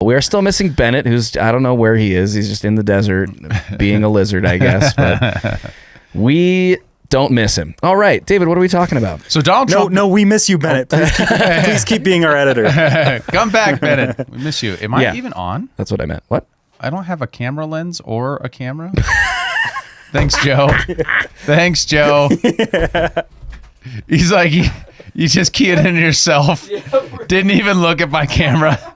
We are still missing Bennett, who's, I don't know where he is. He's just in the desert being a lizard, I guess. But we don't miss him. All right, David, what are we talking about? So Donald Trump... No, we miss you, Bennett. Please keep being our editor. Come back, Bennett. We miss you. Am I even on? That's what I meant. What? I don't have a camera lens or a camera. Thanks, Joe. Thanks, Joe. He's like, you just key it in yourself. Didn't even look at my camera.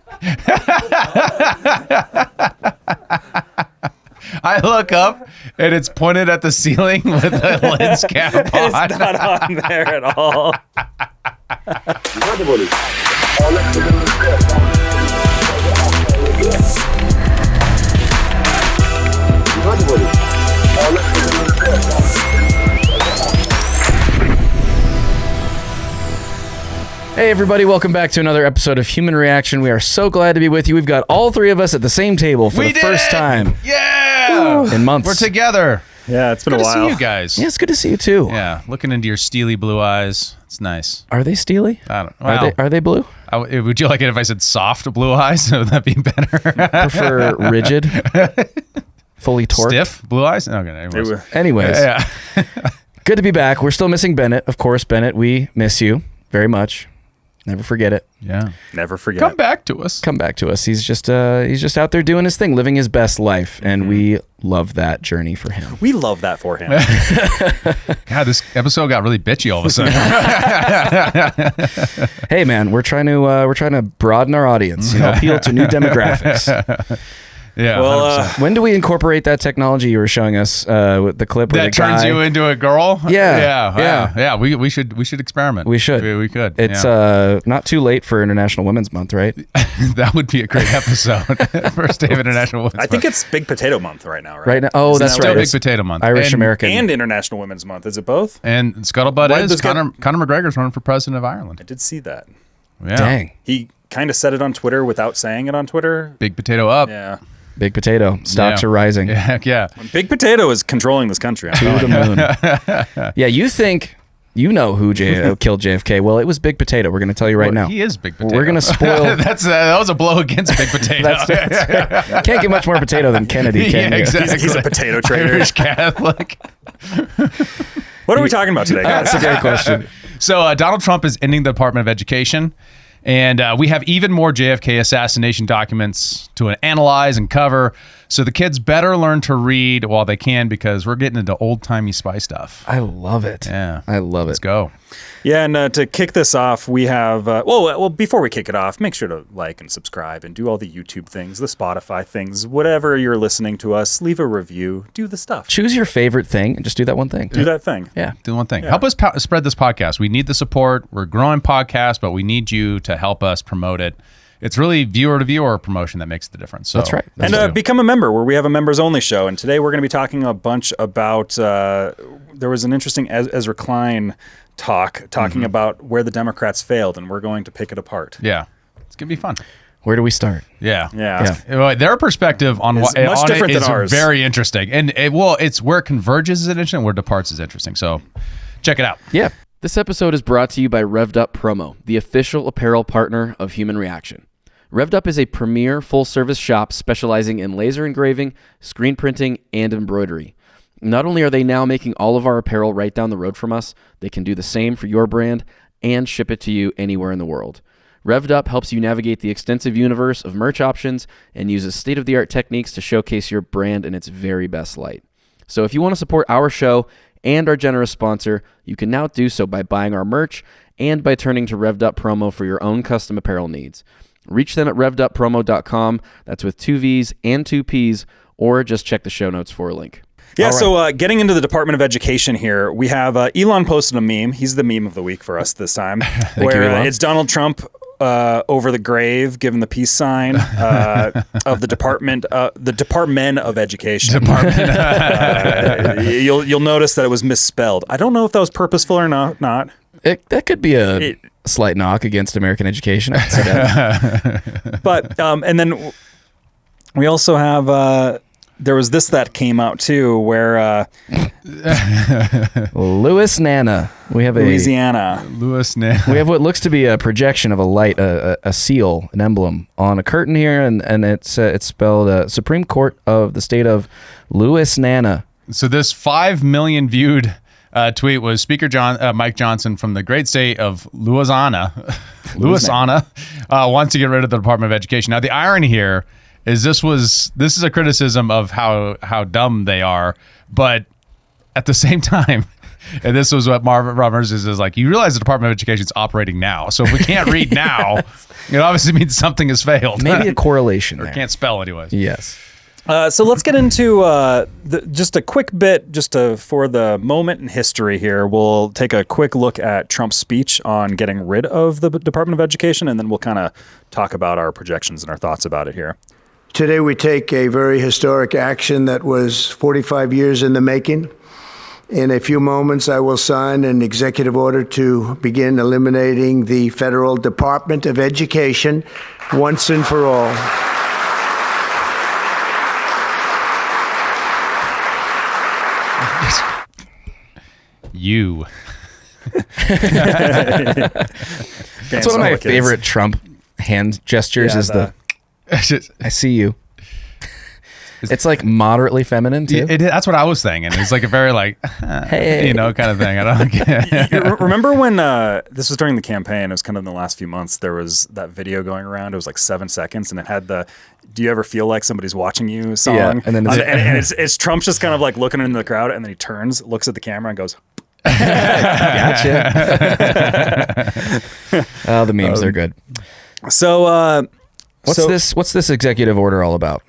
I look up and it's pointed at the ceiling with the lens cap on. It's not on there at all. Hey everybody, welcome back to another episode of Human Reaction. We are so glad to be with you. We've got all three of us at the same table for the first time. Yeah! In months. We're together. Yeah, it's been Good a while. to see you guys. Yeah, it's good to see you too. Yeah, looking into your steely blue eyes. It's nice. Are they steely? I don't know. Are they blue? Would you like it if I said soft blue eyes? Would that be better? Prefer rigid? Fully torqued? Stiff blue eyes? Okay, Anyways. Yeah. Good to be back. We're still missing Bennett. Of course, Bennett, we miss you very much. Never forget it. Yeah. Never forget. Come back to us. Come back to us. He's just out there doing his thing, living his best life, and we love that journey for him. We love that for him. God, this episode got really bitchy all of a sudden. Hey man, we're trying to broaden our audience, appeal to new demographics. Yeah. Well, When do we incorporate that technology you were showing us with the clip where that the turns guy, you into a girl? Yeah. We should experiment. We should. We could. It's not too late for International Women's Month, right? That would be a great episode. First day of International Women's I think it's Big Potato Month right now, right? Right now. Oh, Isn't that's that right. Big It's Potato Month. Irish American. And International Women's Month. Is it both? And Scuttlebutt Why is does Conor McGregor's running for president of Ireland. I did see that. Yeah. Dang. He kind of said it on Twitter without saying it on Twitter. Big Potato up. Yeah. Big Potato. Stocks are rising. Heck yeah. Big Potato is controlling this country. To the moon. Yeah, you think you know who killed JFK. Well, it was Big Potato. We're going to tell you right now. He is Big Potato. We're going to spoil... that was a blow against Big Potato. Can't get much more potato than Kennedy, can you? Exactly. He's a potato trader. Irish Catholic. What are we talking about today, guys? That's a great question. So Donald Trump is ending the Department of Education. And we have even more JFK assassination documents to analyze and cover. So the kids better learn to read while they can, because we're getting into old-timey spy stuff. I love it. Yeah. I love it. Let's go. Yeah, and to kick this off, we have, well, before we kick it off, make sure to like and subscribe and do all the YouTube things, the Spotify things, whatever you're listening to us, leave a review, do the stuff. Choose your favorite thing and just do that one thing. Do that thing. Yeah. Do one thing. Yeah. Help us spread this podcast. We need the support. We're a growing podcast, but we need you to help us promote it. It's really viewer-to-viewer promotion that makes the difference. So, That's right. And become a member, where we have a members-only show. And today we're going to be talking a bunch about, there was an interesting Ezra Klein talking about where the Democrats failed, and we're going to pick it apart. Yeah. It's going to be fun. Where do we start? Yeah. Well, their perspective on what much different is than ours. very interesting. And it's where it converges is interesting, where departs is interesting. So check it out. Yeah. This episode is brought to you by Revved Up Promo, the official apparel partner of Human Reaction. Revved Up is a premier full-service shop specializing in laser engraving, screen printing, and embroidery. Not only are they now making all of our apparel right down the road from us, they can do the same for your brand and ship it to you anywhere in the world. Revved Up helps you navigate the extensive universe of merch options and uses state-of-the-art techniques to showcase your brand in its very best light. So if you want to support our show and our generous sponsor, you can now do so by buying our merch and by turning to Revved Up Promo for your own custom apparel needs. Reach them at revveduppromo.com. That's with 2 V's and 2 P's, or just check the show notes for a link. Yeah, All right. so getting into the Department of Education here, we have Elon posted a meme. He's the meme of the week for us this time, where Elon. it's Donald Trump over the grave, giving the peace sign of the Department of Education. You'll notice that it was misspelled. I don't know if that was purposeful or not. That could be a slight knock against American education. I'd say that. But and then we also have there was this that came out too, where Louis Nana. We have Louisiana. Louis Nana. We have what looks to be a projection of a light, a seal, an emblem on a curtain here, and it's spelled Supreme Court of the state of Louisiana. So this 5 million viewed tweet was Speaker Mike Johnson from the great state of Louisiana. Louisiana wants to get rid of the Department of Education. Now the irony here is this is a criticism of how dumb they are, but at the same time, and this was what Marvin Roberts is like, you realize the Department of Education is operating now. So if we can't read now, it obviously means something has failed. Maybe a correlation or there. Can't spell anyways. Yes. So let's get into just a quick bit, for the moment in history here. We'll take a quick look at Trump's speech on getting rid of the Department of Education, and then we'll kind of talk about our projections and our thoughts about it here. Today we take a very historic action that was 45 years in the making. In a few moments, I will sign an executive order to begin eliminating the Federal Department of Education once and for all. You. That's one of my favorite Trump hand gestures I see you. It's like moderately feminine too. That's what I was thinking. It's like a very hey, kind of thing. I don't get. Remember when this was during the campaign? It was kind of in the last few months. There was that video going around. It was like 7 seconds, and it had the "Do you ever feel like somebody's watching you?" song. Yeah, and then it's Trump's just kind of like looking into the crowd, and then he turns, looks at the camera, and goes. Gotcha. Oh, the memes, they're good. So, what's this executive order all about?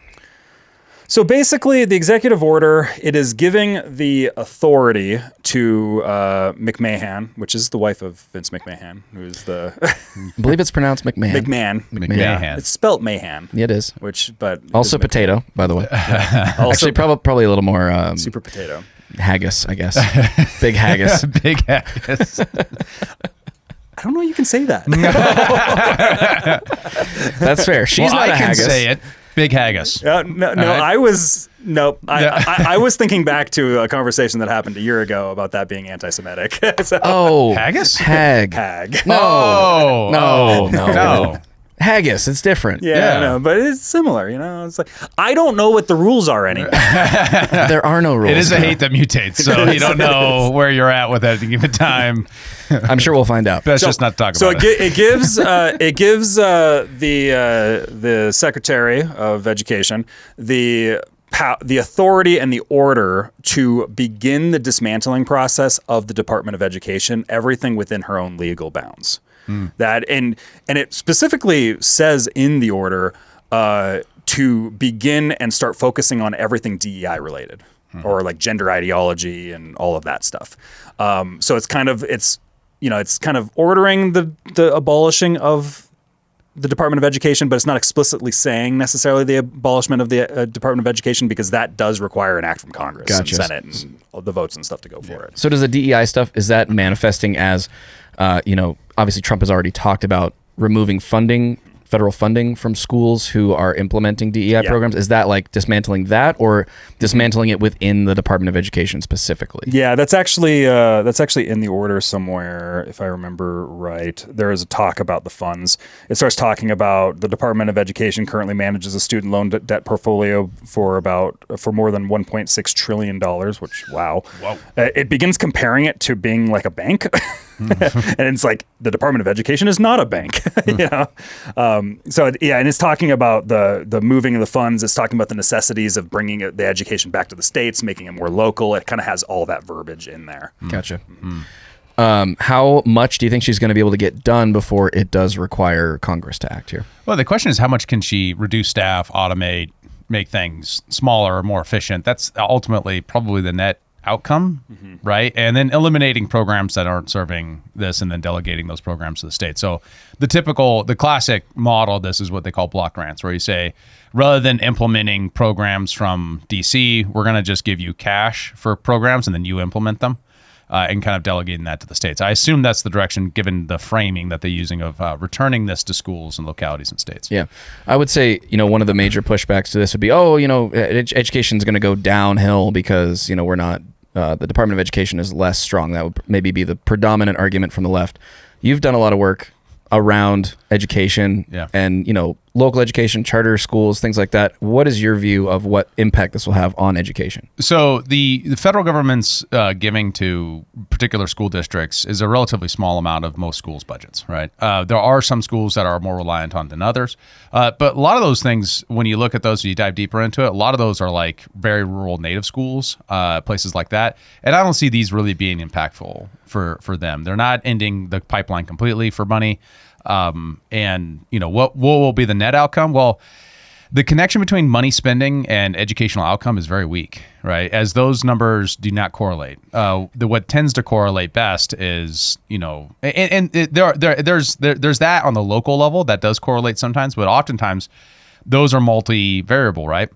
So basically, the executive order, it is giving the authority to McMahon, which is the wife of Vince McMahon, who is the... I believe it's pronounced McMahon. McMahon. Yeah. It's spelt Mahan. Yeah, it is. But also potato, by the way. Actually, probably a little more... super potato. Haggis, I guess. Big haggis. Big haggis. I don't know you can say that. That's fair. She's not I a can haggis. say it. Big haggis. No, right. I was thinking back to a conversation that happened a year ago about that being anti-Semitic. Oh, haggis? Hag. No. Haggis, it's different. Yeah, I know, but it's similar, It's like, I don't know what the rules are anymore. There are no rules. It is a hate that mutates, so you don't know where you're at with it at any given time. I'm sure we'll find out. Let's just not talk about it. So it gives the Secretary of Education the authority and the order to begin the dismantling process of the Department of Education, everything within her own legal bounds. That and it specifically says in the order to begin and start focusing on everything DEI related, or like gender ideology and all of that stuff. So it's kind of ordering the abolishing of the Department of Education, but it's not explicitly saying necessarily the abolishment of the Department of Education, because that does require an act from Congress and Senate and all the votes and stuff to go for it. So does the DEI stuff, is that manifesting as, obviously Trump has already talked about removing federal funding from schools who are implementing DEI programs? Is that like dismantling that, or dismantling it within the Department of Education specifically? Yeah, that's actually in the order somewhere, if I remember right. There is a talk about the funds. It starts talking about the Department of Education currently manages a student loan debt portfolio for more than $1.6 trillion, which, wow. It begins comparing it to being like a bank. And it's like the Department of Education is not a bank, and it's talking about the moving of the funds. It's talking about the necessities of bringing the education back to the states, making it more local. It kind of has all that verbiage in there. Gotcha. How much do you think she's going to be able to get done before it does require Congress to act here? Well, the question is, how much can she reduce staff, automate, make things smaller or more efficient? That's ultimately probably the net outcome, right? And then eliminating programs that aren't serving this, and then delegating those programs to the state. So the classic model of this is what they call block grants, where you say, rather than implementing programs from DC, we're going to just give you cash for programs and then you implement them. and kind of delegating that to the states. I assume that's the direction, given the framing that they're using of returning this to schools and localities and states. Yeah. I would say, one of the major pushbacks to this would be, education is going to go downhill because, we're not, the Department of Education is less strong. That would maybe be the predominant argument from the left. You've done a lot of work around education and, local education, charter schools, things like that. What is your view of what impact this will have on education? So the federal government's giving to particular school districts is a relatively small amount of most schools' budgets, right? There are some schools that are more reliant on than others. But a lot of those things, when you look at those, you dive deeper into it, a lot of those are like very rural native schools, places like that. And I don't see these really being impactful for them. They're not ending the pipeline completely for money. What will be the net outcome? Well, the connection between money spending and educational outcome is very weak, right? As those numbers do not correlate. What tends to correlate best is, there's that on the local level that does correlate sometimes, but oftentimes those are multivariable, right?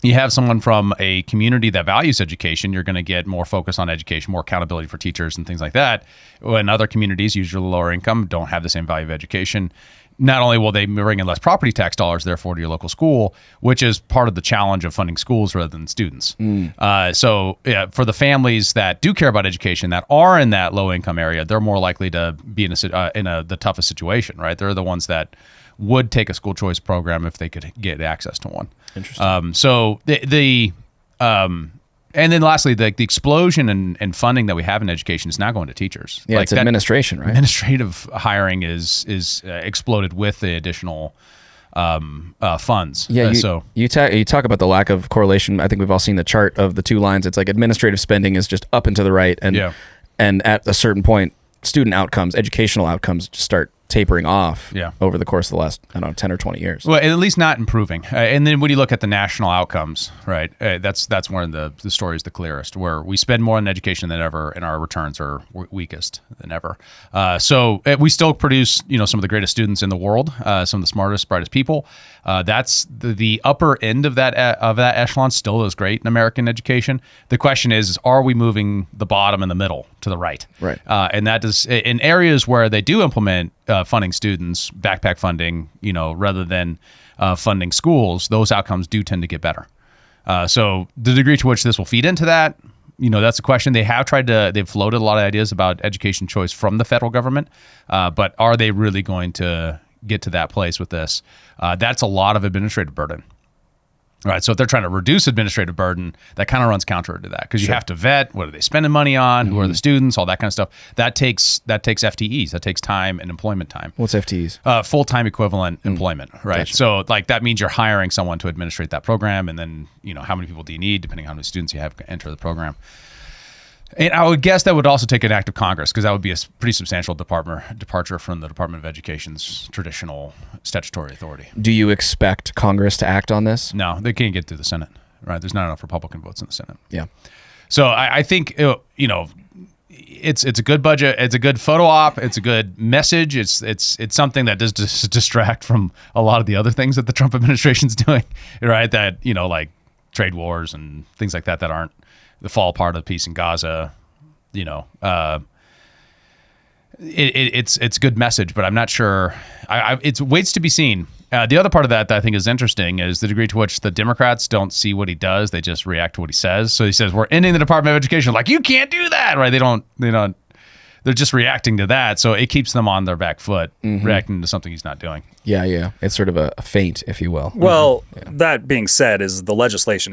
You have someone from a community that values education, you're going to get more focus on education, more accountability for teachers and things like that. When other communities, usually lower income, don't have the same value of education, not only will they bring in less property tax dollars, therefore, to your local school, which is part of the challenge of funding schools rather than students. For the families that do care about education, that are in that low income area, they're more likely to be in the toughest situation, right? They're the ones that would take a school choice program if they could get access to one. Interesting. And then lastly, the explosion in funding that we have in education is now going to teachers. Yeah, it's administration, right? Administrative hiring is exploded with the additional funds. Yeah, you talk about the lack of correlation. I think we've all seen the chart of the two lines. It's like administrative spending is just up and to the right, and at a certain point, student outcomes, educational outcomes, just start tapering off over the course of the last, 10 or 20 years. Well, at least not improving. And then when you look at the national outcomes, right, that's one of the stories the clearest, where we spend more on education than ever and our returns are weakest than ever. So we still produce, some of the greatest students in the world, some of the smartest, brightest people. That's the upper end of that echelon still is great in American education. The question is, are we moving the bottom and the middle to the right? Right. And that is in areas where they do implement funding students, backpack funding, rather than funding schools, those outcomes do tend to get better. So the degree to which this will feed into that, that's a question. They've floated a lot of ideas about education choice from the federal government, but are they really going to get to that place with this? That's a lot of administrative burden. Right, so if they're trying to reduce administrative burden, that kind of runs counter to that, because you have to vet what are they spending money on, who are the students, all that kind of stuff. That takes FTEs, that takes time and employment time. What's FTEs? Full-time equivalent employment, right? Gotcha. So that means you're hiring someone to administrate that program, and then how many people do you need, depending on how many students you have enter the program. And I would guess that would also take an act of Congress, because that would be a pretty substantial departure from the Department of Education's traditional statutory authority. Do you expect Congress to act on this? No, they can't get through the Senate, right? There's not enough Republican votes in the Senate. Yeah. So I think, it's a good budget. It's a good photo op. It's a good message. It's something that does distract from a lot of the other things that the Trump administration's doing, right? That, like trade wars and things like that aren't the fall apart of peace in Gaza, it's a good message, but I'm not sure. It waits to be seen. The other part of that I think is interesting is the degree to which the Democrats don't see what he does; they just react to what he says. So he says, "We're ending the Department of Education." Like, you can't do that, right? They don't. They're just reacting to that, so it keeps them on their back foot, reacting to something he's not doing. Yeah. It's sort of a feint, if you will. Well, that being said, is the legislation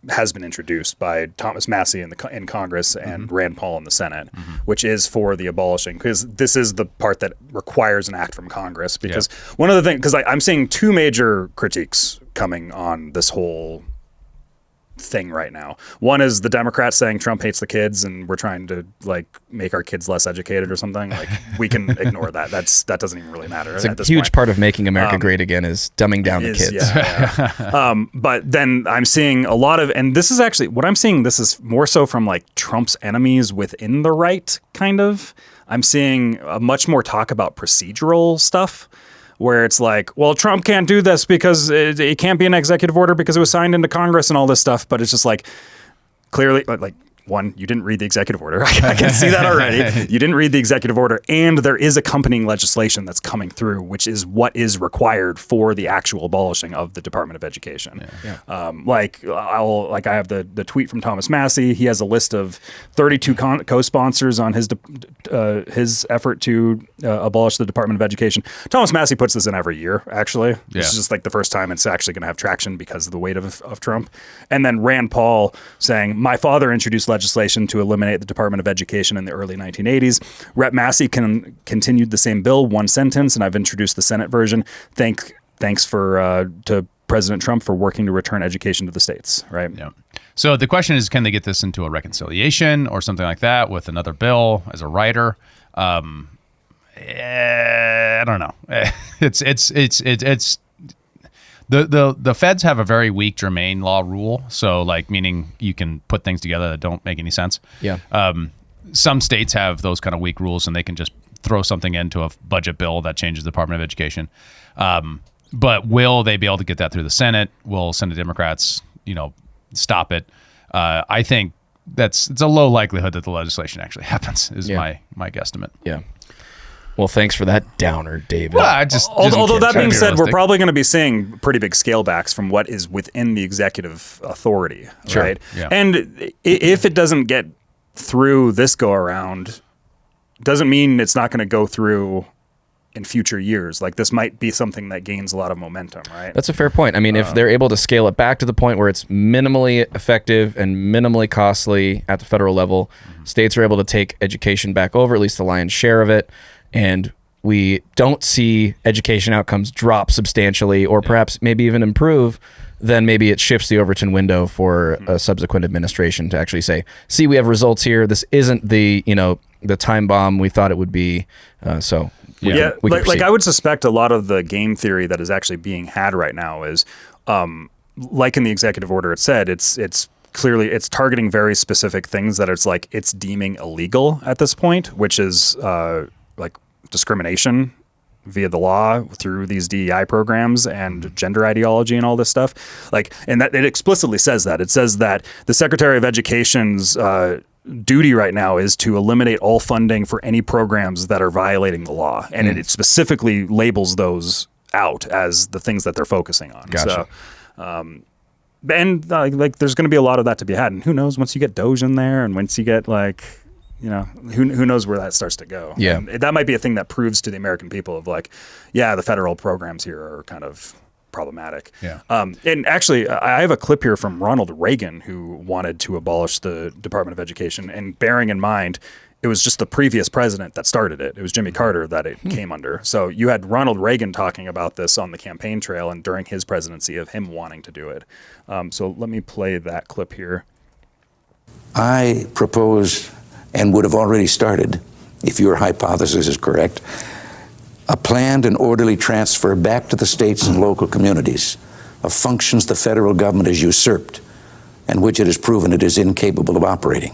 has been introduced by Thomas Massey in Congress and Rand Paul in the Senate, which is for the abolishing, because this is the part that requires an act from Congress. Because one of the things, because I'm seeing two major critiques coming on this whole thing right now. One is the Democrats saying Trump hates the kids and we're trying to make our kids less educated or something. Like, we can ignore that. That doesn't even really matter. It's a huge part of making America great again is dumbing down the kids. Yeah. But then I'm seeing a lot of, and this is actually what I'm seeing. This is more so from Trump's enemies within the right, kind of. I'm seeing much more talk about procedural stuff, where it's like, well, Trump can't do this because it can't be an executive order because it was signed into Congress and all this stuff. But it's just clearly, one, you didn't read the executive order. I can see that already. You didn't read the executive order, and there is accompanying legislation that's coming through, which is what is required for the actual abolishing of the Department of Education. I have the tweet from Thomas Massey. He has a list of 32 co-sponsors on his effort to abolish the Department of Education. Thomas Massey puts this in every year, actually. This is just like the first time it's actually going to have traction because of the weight of Trump. And then Rand Paul saying, my father introduced legislation to eliminate the Department of Education in the early 1980s. Rep. Massey continued the same bill, one sentence, and I've introduced the Senate version. Thanks to President Trump for working to return education to the states, right? Yeah. So the question is, can they get this into a reconciliation or something like that with another bill as a writer? I don't know. It's the feds have a very weak germane law rule. So like, meaning you can put things together that don't make any sense. Yeah. Some states have those kind of weak rules, and they can just throw something into a budget bill that changes the Department of Education. But will they be able to get that through the Senate? Will Senate Democrats, stop it? I think it's a low likelihood that the legislation actually happens. Is my guesstimate. Yeah. Well, thanks for that downer, David. Well, I just although that being said, we're realistic. probably going to be seeing pretty big scale backs from what is within the executive authority, right? Yeah. And if it doesn't get through this go around, doesn't mean it's not going to go through in future years. Like, this might be something that gains a lot of momentum, right? That's a fair point. I mean, if they're able to scale it back to the point where it's minimally effective and minimally costly at the federal level, states are able to take education back over, at least the lion's share of it, and we don't see education outcomes drop substantially or perhaps maybe even improve, then maybe it shifts the Overton window for a subsequent administration to actually say, see, we have results here. This isn't the time bomb we thought it would be. So we can proceed. I would suspect a lot of the game theory that is actually being had right now is, like in the executive order, it said it's clearly it's targeting very specific things that it's deeming illegal at this point, which is like discrimination via the law through these DEI programs and gender ideology and all this stuff. And that it explicitly says that. It says that the Secretary of Education's duty right now is to eliminate all funding for any programs that are violating the law. And it specifically labels those out as the things that they're focusing on. Gotcha. So, there's going to be a lot of that to be had. And who knows, once you get Doge in there and once you get who knows where that starts to go. Yeah. And that might be a thing that proves to the American people of the federal programs here are kind of problematic. Yeah. And actually, I have a clip here from Ronald Reagan, who wanted to abolish the Department of Education. And bearing in mind, it was just the previous president that started it. It was Jimmy Carter that it came under. So you had Ronald Reagan talking about this on the campaign trail and during his presidency of him wanting to do it. So let me play that clip here. I propose, and would have already started, if your hypothesis is correct, a planned and orderly transfer back to the states and local communities of functions the federal government has usurped and which it has proven it is incapable of operating.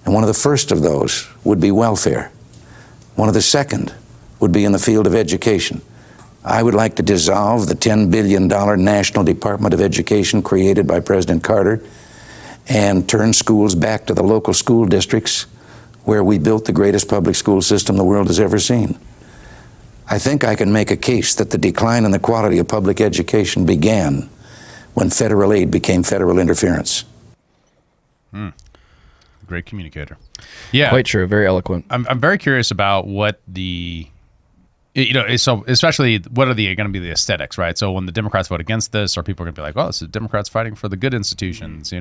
And one of the first of those would be welfare. One of the second would be in the field of education. I would like to dissolve the $10 billion National Department of Education created by President Carter and turn schools back to the local school districts where we built the greatest public school system the world has ever seen. I think I can make a case that the decline in the quality of public education began when federal aid became federal interference. Great communicator. Yeah. Quite true. Very eloquent. I'm very curious about what so especially what are going to be the aesthetics, right? So when the Democrats vote against this, are people going to be like, well, it's the Democrats fighting for the good institutions,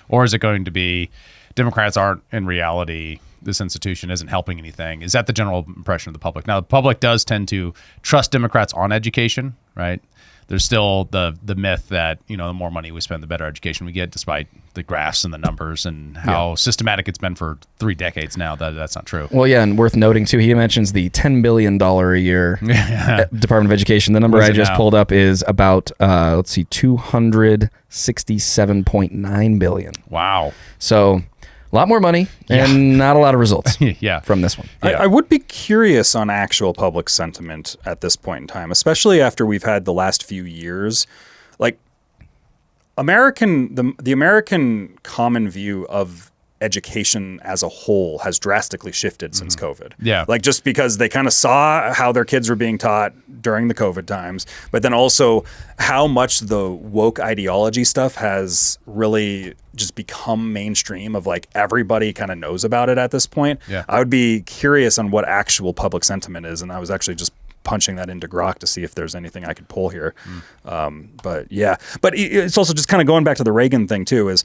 or is it going to be Democrats aren't in reality, this institution isn't helping anything? Is that the general impression of the public? Now, the public does tend to trust Democrats on education, right? There's still the myth that, the more money we spend, the better education we get, despite the graphs and the numbers and how systematic it's been for 3 decades now. That's not true. Well, yeah, and worth noting, too, he mentions the $10 billion a year Department of Education. The number I just pulled up is about, $267.9 billion. Wow. So a lot more money and not a lot of results from this one. I would be curious on actual public sentiment at this point in time, especially after we've had the last few years. The American common view of education as a whole has drastically shifted since COVID. Yeah. Like just because they kind of saw how their kids were being taught during the COVID times, but then also how much the woke ideology stuff has really just become mainstream of like everybody kind of knows about it at this point. Yeah. I would be curious on what actual public sentiment is. And I was actually just punching that into Grok to see if there's anything I could pull here. But it's also just kind of going back to the Reagan thing too, is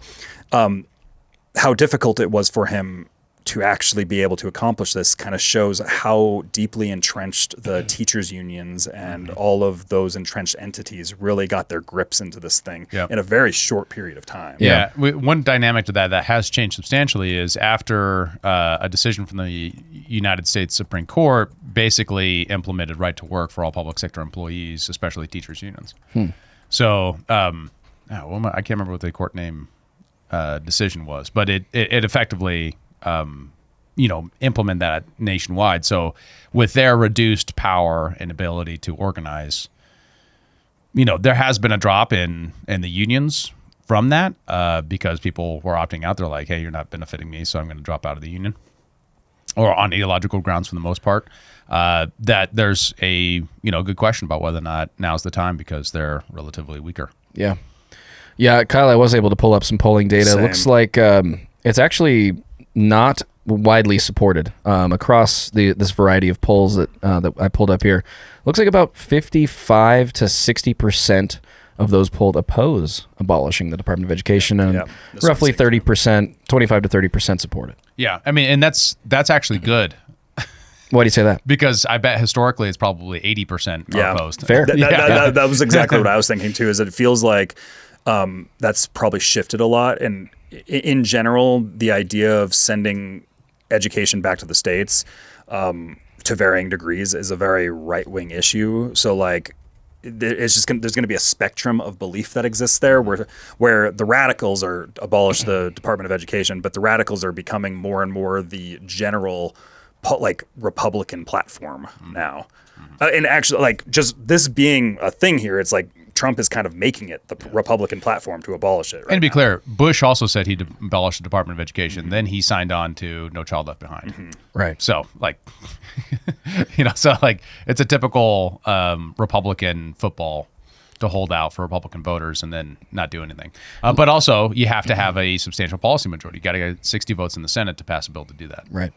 how difficult it was for him to actually be able to accomplish this kind of shows how deeply entrenched the teachers unions and all of those entrenched entities really got their grips into this thing in a very short period of time. Yeah. One dynamic to that has changed substantially is after a decision from the United States Supreme Court basically implemented right to work for all public sector employees, especially teachers unions. So I can't remember what the court name decision was, but it effectively implement that nationwide. So with their reduced power and ability to organize, there has been a drop in the unions from that because people were opting out. They're like, hey, you're not benefiting me, so I'm going to drop out of the union, or on ideological grounds for the most part. That there's a good question about whether or not now's the time because they're relatively weaker. Yeah, Kyle, I was able to pull up some polling data. Same. It looks like it's actually not widely supported across this variety of polls that I pulled up here. Looks like about 55 to 60% of those polled oppose abolishing the Department of Education, and roughly 30%, 25 to 30% support it. Yeah, I mean, and that's actually good. Why do you say that? Because I bet historically it's probably 80% are opposed. Fair. That was exactly what I was thinking too, is that it feels like that's probably shifted a lot. And in general, the idea of sending education back to the states to varying degrees is a very right-wing issue. So like, it's just there's going to be a spectrum of belief that exists there where the radicals are abolish the Department of Education, but the radicals are becoming more and more the general like Republican platform now. And actually, like, just this being a thing here, it's like Trump is kind of making it the Republican platform to abolish it. Right and to be now. clear, Bush also said he'd abolish the Department of Education. Then he signed on to No Child Left Behind. Right. So, like, it's a typical Republican football to hold out for Republican voters and then not do anything. But also, you have to have a substantial policy majority. You got to get 60 votes in the Senate to pass a bill to do that. Right.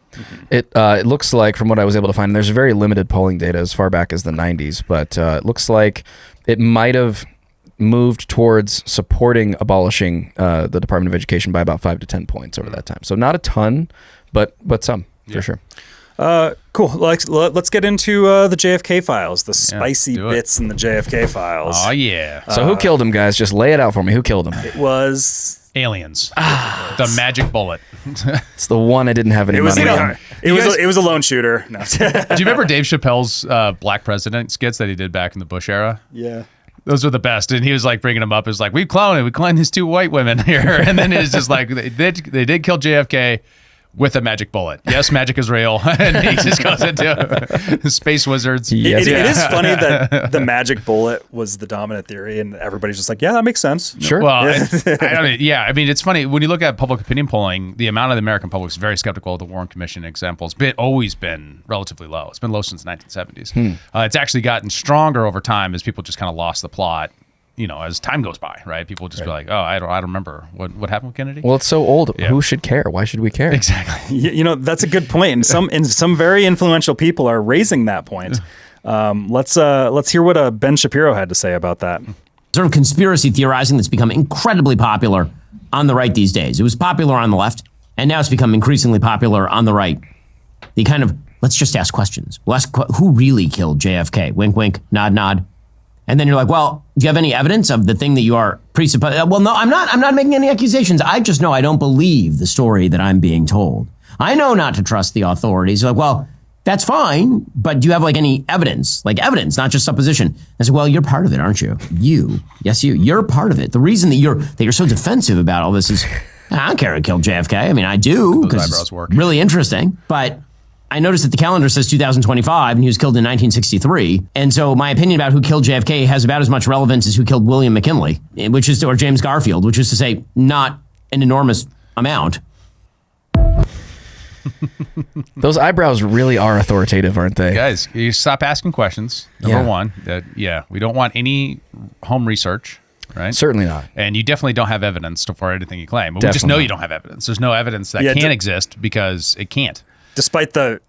It looks like, from what I was able to find, there's very limited polling data as far back as the 90s, but it looks like it might have moved towards supporting abolishing the Department of Education by about 5 to 10 points over that time. So not a ton, but some, for sure. Cool. Let's get into the JFK files, the spicy bits in the JFK files. Oh, yeah. So who killed him, guys? Just lay it out for me. Who killed him? It was aliens. The magic bullet. It's the one I didn't have any money on. It was a lone shooter. No. Do you remember Dave Chappelle's Black President skits that he did back in the Bush era? Yeah. Those are the best. And he was like bringing them up. It was like, we cloned these two white women here. And then it's just like, they did kill JFK with a magic bullet. Yes, magic is real. And he just goes into space wizards. It is funny that the magic bullet was the dominant theory, and everybody's just like, yeah, that makes sense. Sure. Well, I mean, it's funny. When you look at public opinion polling, the amount of the American public is very skeptical of the Warren Commission examples. It's always been relatively low. It's been low since the 1970s. It's actually gotten stronger over time as people just kind of lost the plot. As time goes by, right? People just be like, "Oh, I don't remember what happened with Kennedy." Well, it's so old. Yeah. Who should care? Why should we care? Exactly. That's a good point. And some very influential people are raising that point. Let's hear what Ben Shapiro had to say about that. Sort of conspiracy theorizing that's become incredibly popular on the right these days. It was popular on the left, and now it's become increasingly popular on the right. The kind of let's just ask questions. We'll ask who really killed JFK. Wink, wink. Nod, nod. And then you're like, well, do you have any evidence of the thing that you are presupposing? Well, no, I'm not making any accusations. I just know I don't believe the story that I'm being told. I know not to trust the authorities. You're like, well, that's fine, but do you have like any evidence? Like evidence, not just supposition. I said, well, you're part of it, aren't you? You're part of it. The reason that you're so defensive about all this is, I don't care who killed JFK. I mean, I do, because it's really interesting, but I noticed that the calendar says 2025, and he was killed in 1963. And so my opinion about who killed JFK has about as much relevance as who killed William McKinley, or James Garfield, which is to say, not an enormous amount. Those eyebrows really are authoritative, aren't they? Guys, you stop asking questions. Number one, we don't want any home research, right? Certainly not. And you definitely don't have evidence for anything you claim. But we just know you don't have evidence. There's no evidence that can't exist because it can't. Despite the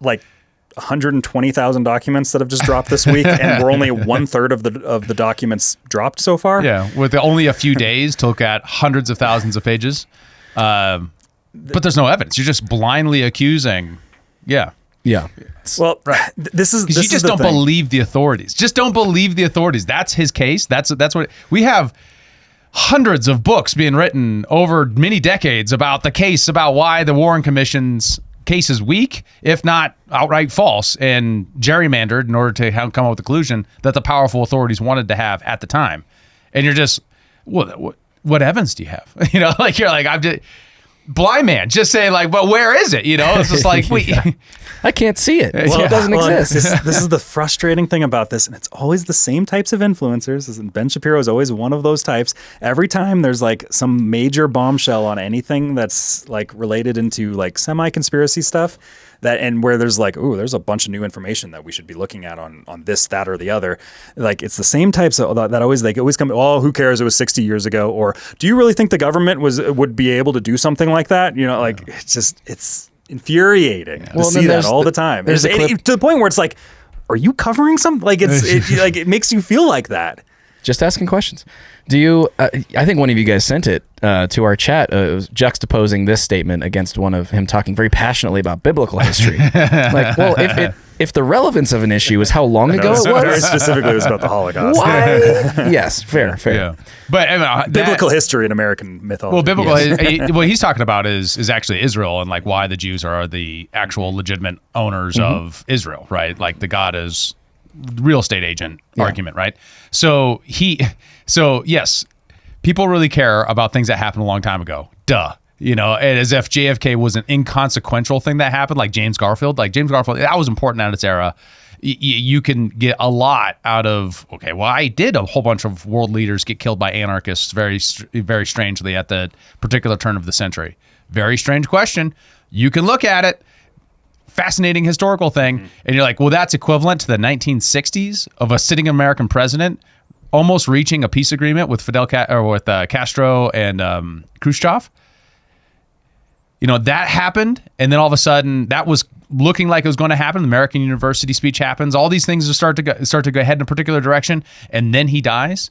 120,000 documents that have just dropped this week, and we're only 1/3 of the documents dropped so far. Yeah, with only a few days to look at hundreds of thousands of pages. But there's no evidence. You're just blindly accusing. Yeah. Yeah. Well, this is you just don't believe the authorities. Just don't believe the authorities. That's his case. That's what we have. Hundreds of books being written over many decades about the case, about why the Warren Commission's case is weak, if not outright false, and gerrymandered in order to come up with the conclusion that the powerful authorities wanted to have at the time. And you're just, what evidence do you have? You're like, I'm just blind man. Just say but where is it? It's just like, I can't see it. Well, it doesn't exist. This is the frustrating thing about this, and it's always the same types of influencers. And Ben Shapiro is always one of those types. Every time there's some major bombshell on anything that's related into semi-conspiracy stuff, and where there's there's a bunch of new information that we should be looking at on this, that, or the other. It's the same types of that always come. Oh, who cares? It was 60 years ago. Or do you really think the government would be able to do something like that? It's infuriating to see that all the time. To the point where it's are you covering something? It makes you feel like that. Just asking questions. Do you? I think one of you guys sent it to our chat. It was juxtaposing this statement against one of him talking very passionately about biblical history. If the relevance of an issue is how long ago it was, very specifically, it was about the Holocaust. Why? Yes, fair. Yeah. But biblical history and American mythology. Well, biblical. What he's talking about is actually Israel and why the Jews are the actual legitimate owners of Israel, right? The God is real estate agent argument, right? So yes, people really care about things that happened a long time ago. Duh. As if JFK was an inconsequential thing that happened, like James Garfield. That was important at its era. You can get a lot out of, I did a whole bunch of world leaders get killed by anarchists very, very strangely at the particular turn of the century. Very strange question. You can look at it. Fascinating historical thing. And you're like, well, that's equivalent to the 1960s of a sitting American president almost reaching a peace agreement with Castro and Khrushchev. That happened, and then all of a sudden, that was looking like it was going to happen. The American University speech happens. All these things start to go ahead in a particular direction, and then he dies.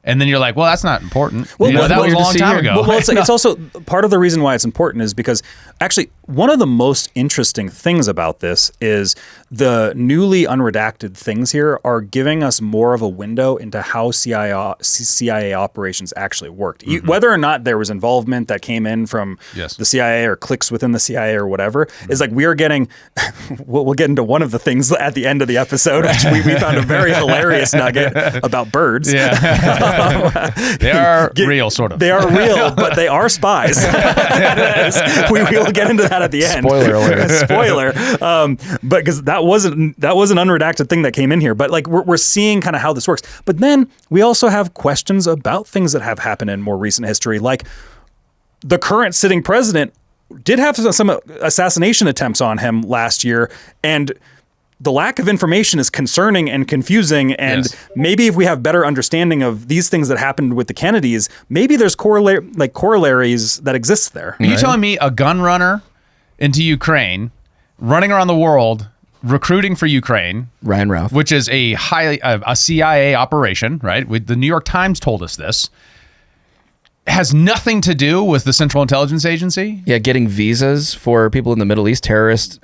And then you're like, well, that's not important. That was a long time ago. Well, it's also part of the reason why it's important is because actually one of the most interesting things about this is the newly unredacted things here are giving us more of a window into how CIA operations actually worked. Whether or not there was involvement that came in from the CIA or cliques within the CIA or whatever, is we are getting, we'll get into one of the things at the end of the episode, which we found a very hilarious nugget about birds. Yeah. They are real, sort of. They are real, but they are spies. We will get into that at the end. Spoiler alert. Spoiler. But because that was an unredacted thing that came in here. But we're seeing kind of how this works. But then we also have questions about things that have happened in more recent history, like the current sitting president did have some assassination attempts on him last year, and the lack of information is concerning and confusing. And maybe if we have better understanding of these things that happened with the Kennedys, maybe there's corollaries that exist there. Are you telling me a gun runner into Ukraine, running around the world, recruiting for Ukraine, Ryan Routh, which is a CIA operation, right? The New York Times told us this. Has nothing to do with the Central Intelligence Agency? Yeah, getting visas for people in the Middle East, terrorists,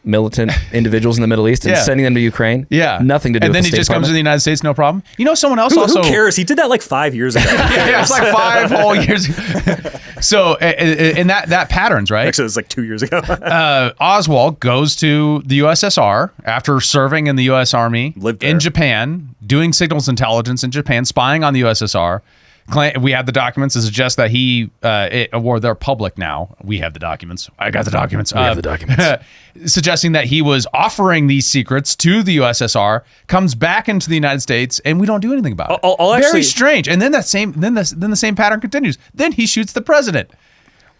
militant individuals in the Middle East, and sending them to Ukraine. Yeah. Nothing to do with the And then he just comes to the United States, no problem. Someone else also... Who cares? He did that 5 years ago. Yeah, it's 5 whole years ago. So, and that patterns, right? Actually, it was 2 years ago. Oswald goes to the USSR after serving in the U.S. Army in Japan, doing signals intelligence in Japan, spying on the USSR. We have the documents to suggest that they're public now. We have the documents. I got the documents. We have the documents. Suggesting that he was offering these secrets to the USSR, comes back into the United States, and we don't do anything about it. Very strange. And then the same pattern continues. Then he shoots the president.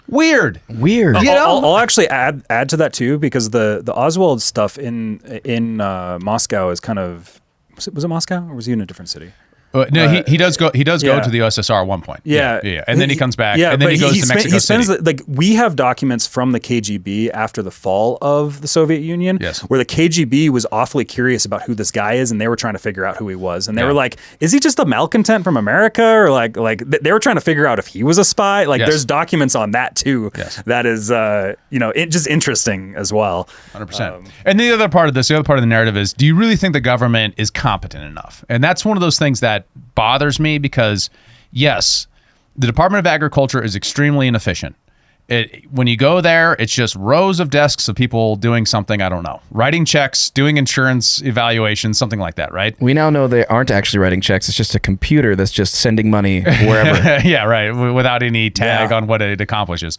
Weird. Weird. You know? I'll actually add to that too, because the Oswald stuff in Moscow is kind of, was it Moscow or was he in a different city? No, he does go. He does go yeah. to the USSR at one point. Yeah, and then he comes back. Yeah, and then but he goes to Mexico spends City. like we have documents from the KGB after the fall of the Soviet Union, Yes. where the KGB was awfully curious about who this guy is, and they were trying to figure out who he was, and they Yeah. were like, "Is he just a malcontent from America?" Or like they were trying to figure out if he was a spy. Like, Yes. there's documents on that too. Yes. That is, it just interesting as well. 100%. And the other part of the narrative is, do you really think the government is competent enough? And that's one of those things that bothers me, because yes, the Department of Agriculture is extremely inefficient. When you go there, it's just rows of desks of people doing something, I don't know, writing checks, doing insurance evaluations, something like that, right? We now know they aren't actually writing checks. It's just a computer that's just sending money wherever. Yeah, right. Without any tag Yeah. on what it accomplishes.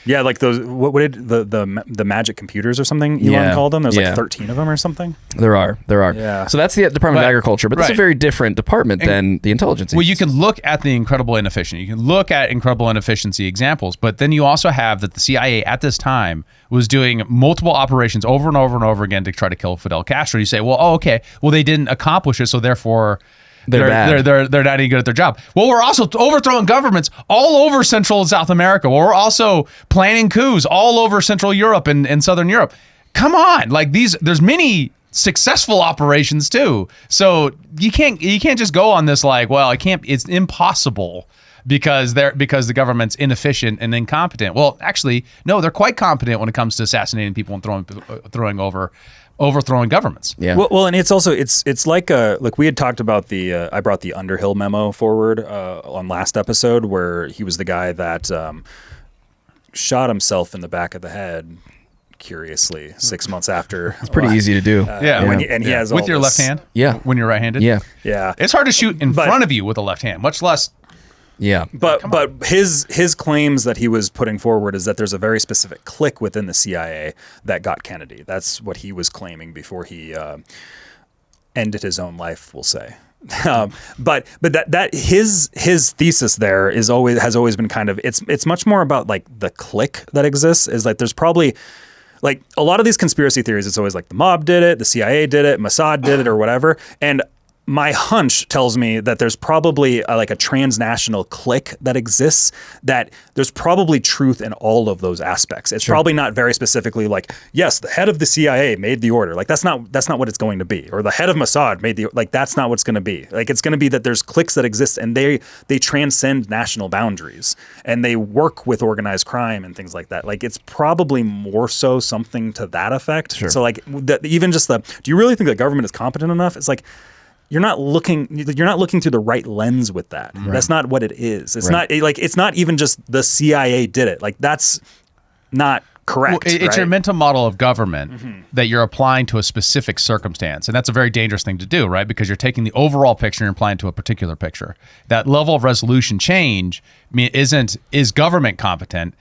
Yeah, like those. What did the magic computers or something? Elon Yeah. called them. There's Yeah. like 13 of them or something. There are. Yeah. So that's the Department of But- Agriculture, but that's right. a very different department than the intelligence. Well, you agency. can look at the incredible inefficiency. You can look at incredible inefficiency examples, but then you also have that the CIA at this time was doing multiple operations over and over and over again to try to kill Fidel Castro. You say, well, okay, well, they didn't accomplish it, so therefore They're bad. They're not any good at their job. Well, we're also overthrowing governments all over Central and South America. Well, we're also planning coups all over Central Europe and Southern Europe. Come on, like there's many successful operations too. So you can't just go on this like, well, it's impossible because the government's inefficient and incompetent. Well, actually, no, they're quite competent when it comes to assassinating people and overthrowing governments. Yeah. Well, and it's also it's like we had talked about I brought the Underhill memo forward on last episode, where he was the guy that shot himself in the back of the head curiously 6 months after. It's pretty easy to do. Yeah. He has with all your this- left hand. Yeah. When you're right-handed. Yeah. Yeah. It's hard to shoot in But- front of you with a left hand, much less. Yeah. But his claims that he was putting forward is that there's a very specific clique within the CIA that got Kennedy. That's what he was claiming before he ended his own life, we'll say. But that his thesis there has always been kind of it's much more about like the clique that exists. Is like there's probably like a lot of these conspiracy theories. It's always like the mob did it, the CIA did it, Mossad did it, or whatever. And my hunch tells me that there's probably like a transnational clique that exists, that there's probably truth in all of those aspects. It's probably not very specifically like, yes, the head of the CIA made the order. Like that's not what it's going to be. Or the head of Mossad made that's not what's going to be. Like it's going to be that there's cliques that exist and they transcend national boundaries and they work with organized crime and things like that. Like it's probably more so something to that effect. Sure. So like even just do you really think the government is competent enough? It's like, you're not looking through the right lens with that. Right. That's not what it is. It's not like it's not even just the CIA did it. Like that's not correct. Well, it's your mental model of government that you're applying to a specific circumstance. And that's a very dangerous thing to do, right? Because you're taking the overall picture and you're applying to a particular picture. That level of resolution change is government competent.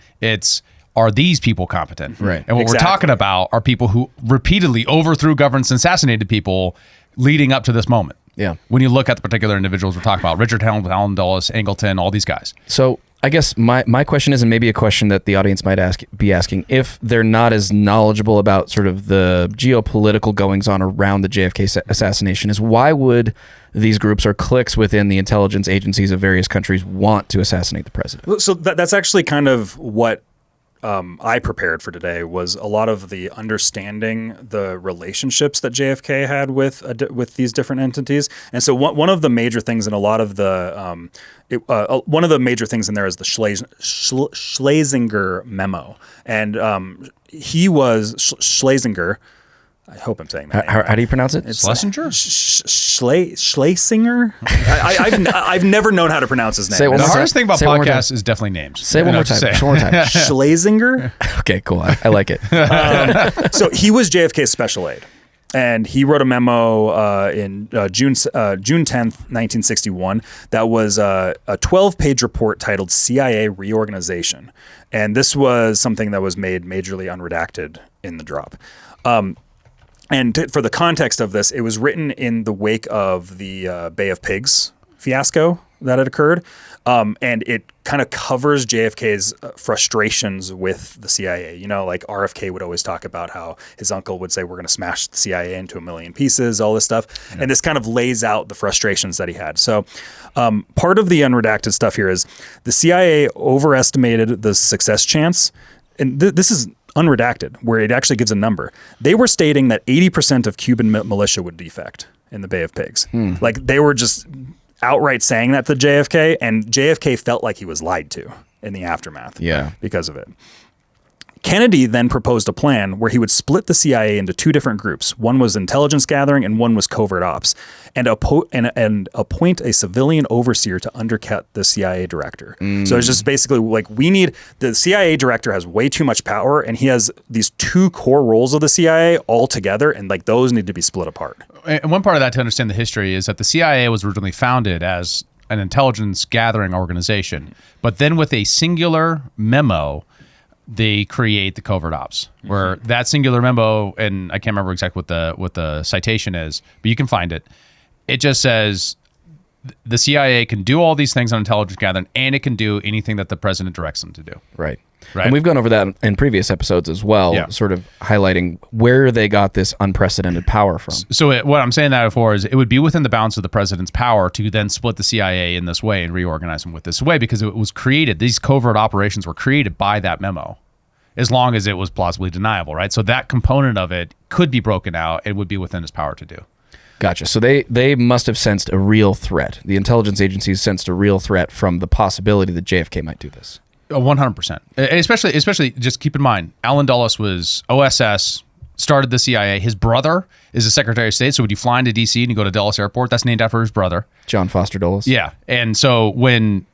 Are these people competent? Right. And what we're talking about are people who repeatedly overthrew governments and assassinated people leading up to this moment. Yeah. When you look at the particular individuals we're talking about, Richard Allen Dulles, Angelton, all these guys. So I guess my question is, and maybe a question that the audience might be asking, if they're not as knowledgeable about sort of the geopolitical goings on around the JFK assassination, is why would these groups or cliques within the intelligence agencies of various countries want to assassinate the president? So that's actually kind of what I prepared for today, was a lot of the understanding the relationships that JFK had with these different entities. And so one of the major things in a lot of the one of the major things in there is the Schlesinger Memo, and he was Schlesinger. I hope I'm saying that. How do you pronounce it? Schlesinger? Schlesinger? I've never known how to pronounce his name. Say it one The more hardest time. thing about Say it one more podcasts is definitely names. Say it one more time. Say it one more time. Schlesinger? Okay, cool. I like it. So he was JFK's special aide, and he wrote a memo in June 10th, 1961, that was a 12-page report titled CIA Reorganization. And this was something that was made majorly unredacted in the drop. And for the context of this, it was written in the wake of the Bay of Pigs fiasco that had occurred. And it kind of covers JFK's frustrations with the CIA. You know, like RFK would always talk about how his uncle would say, we're going to smash the CIA into a million pieces, all this stuff. Yeah. And this kind of lays out the frustrations that he had. So part of the unredacted stuff here is the CIA overestimated the success chance. And this is unredacted, where it actually gives a number. They were stating that 80% of Cuban militia would defect in the Bay of Pigs. Like they were just outright saying that to JFK, and JFK felt like he was lied to in the aftermath because of it. Kennedy then proposed a plan where he would split the CIA into two different groups. One was intelligence gathering and one was covert ops, and appoint a civilian overseer to undercut the CIA director. So it's just basically like the CIA director has way too much power, and he has these two core roles of the CIA all together, and like those need to be split apart. And one part of that, to understand the history, is that the CIA was originally founded as an intelligence gathering organization, but then with a singular memo, they create the covert ops, where that singular memo, and I can't remember exactly what the citation is, but you can find it. It just says the CIA can do all these things on intelligence gathering, and it can do anything that the president directs them to do. Right. And we've gone over that in previous episodes as well, sort of highlighting where they got this unprecedented power from. So what I'm saying that for is it would be within the bounds of the president's power to then split the CIA in this way and reorganize them with this way, because it was created, these covert operations were created by that memo, as long as it was plausibly deniable, right? So that component of it could be broken out. It would be within his power to do. Gotcha. So they must have sensed a real threat. The intelligence agencies sensed a real threat from the possibility that JFK might do this. 100%. Especially, just keep in mind, Allen Dulles was OSS, started the CIA. His brother is the Secretary of State. So when you fly into D.C. and you go to Dulles Airport, that's named after his brother, John Foster Dulles. Yeah. And so when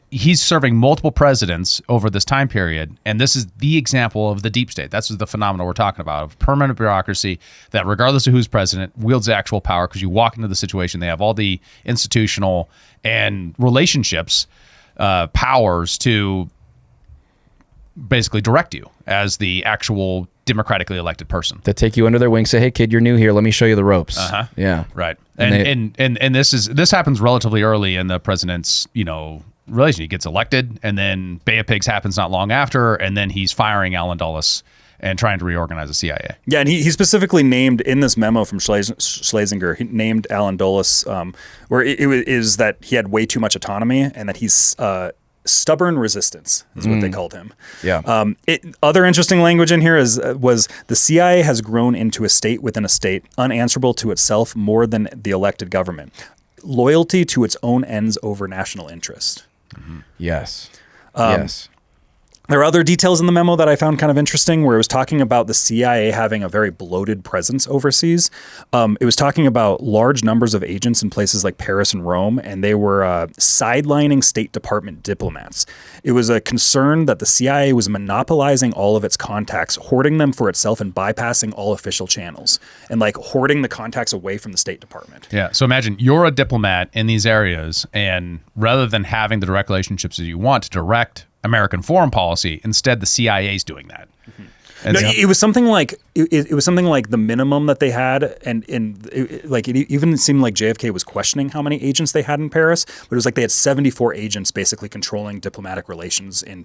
he's serving multiple presidents over this time period, and this is the example of the deep state. That's the phenomenon we're talking about, of permanent bureaucracy that, regardless of who's president, wields actual power, because you walk into the situation, they have all the institutional and relationships powers to basically direct you as the actual democratically elected person. That take you under their wing, say, hey kid, you're new here, let me show you the ropes. Yeah. Right. And this happens relatively early in the president's, relation. He gets elected, and then Bay of Pigs happens not long after, and then he's firing Allen Dulles and trying to reorganize the CIA. Yeah, and he specifically named in this memo from Schlesinger, he named Allen Dulles, where it is that he had way too much autonomy, and that he's stubborn resistance is what they called him. Yeah. Other interesting language in here was the CIA has grown into a state within a state, unanswerable to itself more than the elected government. Loyalty to its own ends over national interest. Yes. Yes. There are other details in the memo that I found kind of interesting, where it was talking about the CIA having a very bloated presence overseas. It was talking about large numbers of agents in places like Paris and Rome, and they were sidelining State Department diplomats. It was a concern that the CIA was monopolizing all of its contacts, hoarding them for itself and bypassing all official channels, and like hoarding the contacts away from the State Department. Yeah. So imagine you're a diplomat in these areas, and rather than having the direct relationships that you want to direct American foreign policy, instead the CIA is doing that. No, it was something like it was something like the minimum that they had, and it even seemed like JFK was questioning how many agents they had in Paris, but it was like they had 74 agents basically controlling diplomatic relations in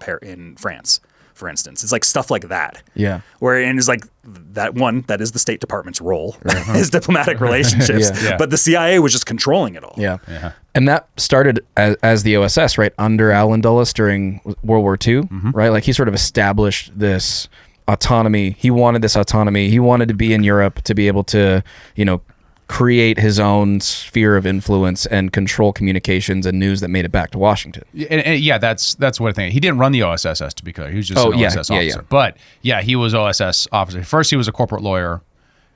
France, for instance. It's like stuff like that. Yeah. And it's like that is the State Department's role, is diplomatic relationships. Yeah. But the CIA was just controlling it all. Yeah. And that started as the OSS, right, under Allen Dulles during World War II, right? Like he sort of established this autonomy. He wanted this autonomy. He wanted to be in Europe to be able to, create his own sphere of influence and control communications and news that made it back to Washington. And that's what I think. He didn't run the OSS, to be clear. He was just an OSS officer. Yeah. But yeah, he was OSS officer. First, he was a corporate lawyer.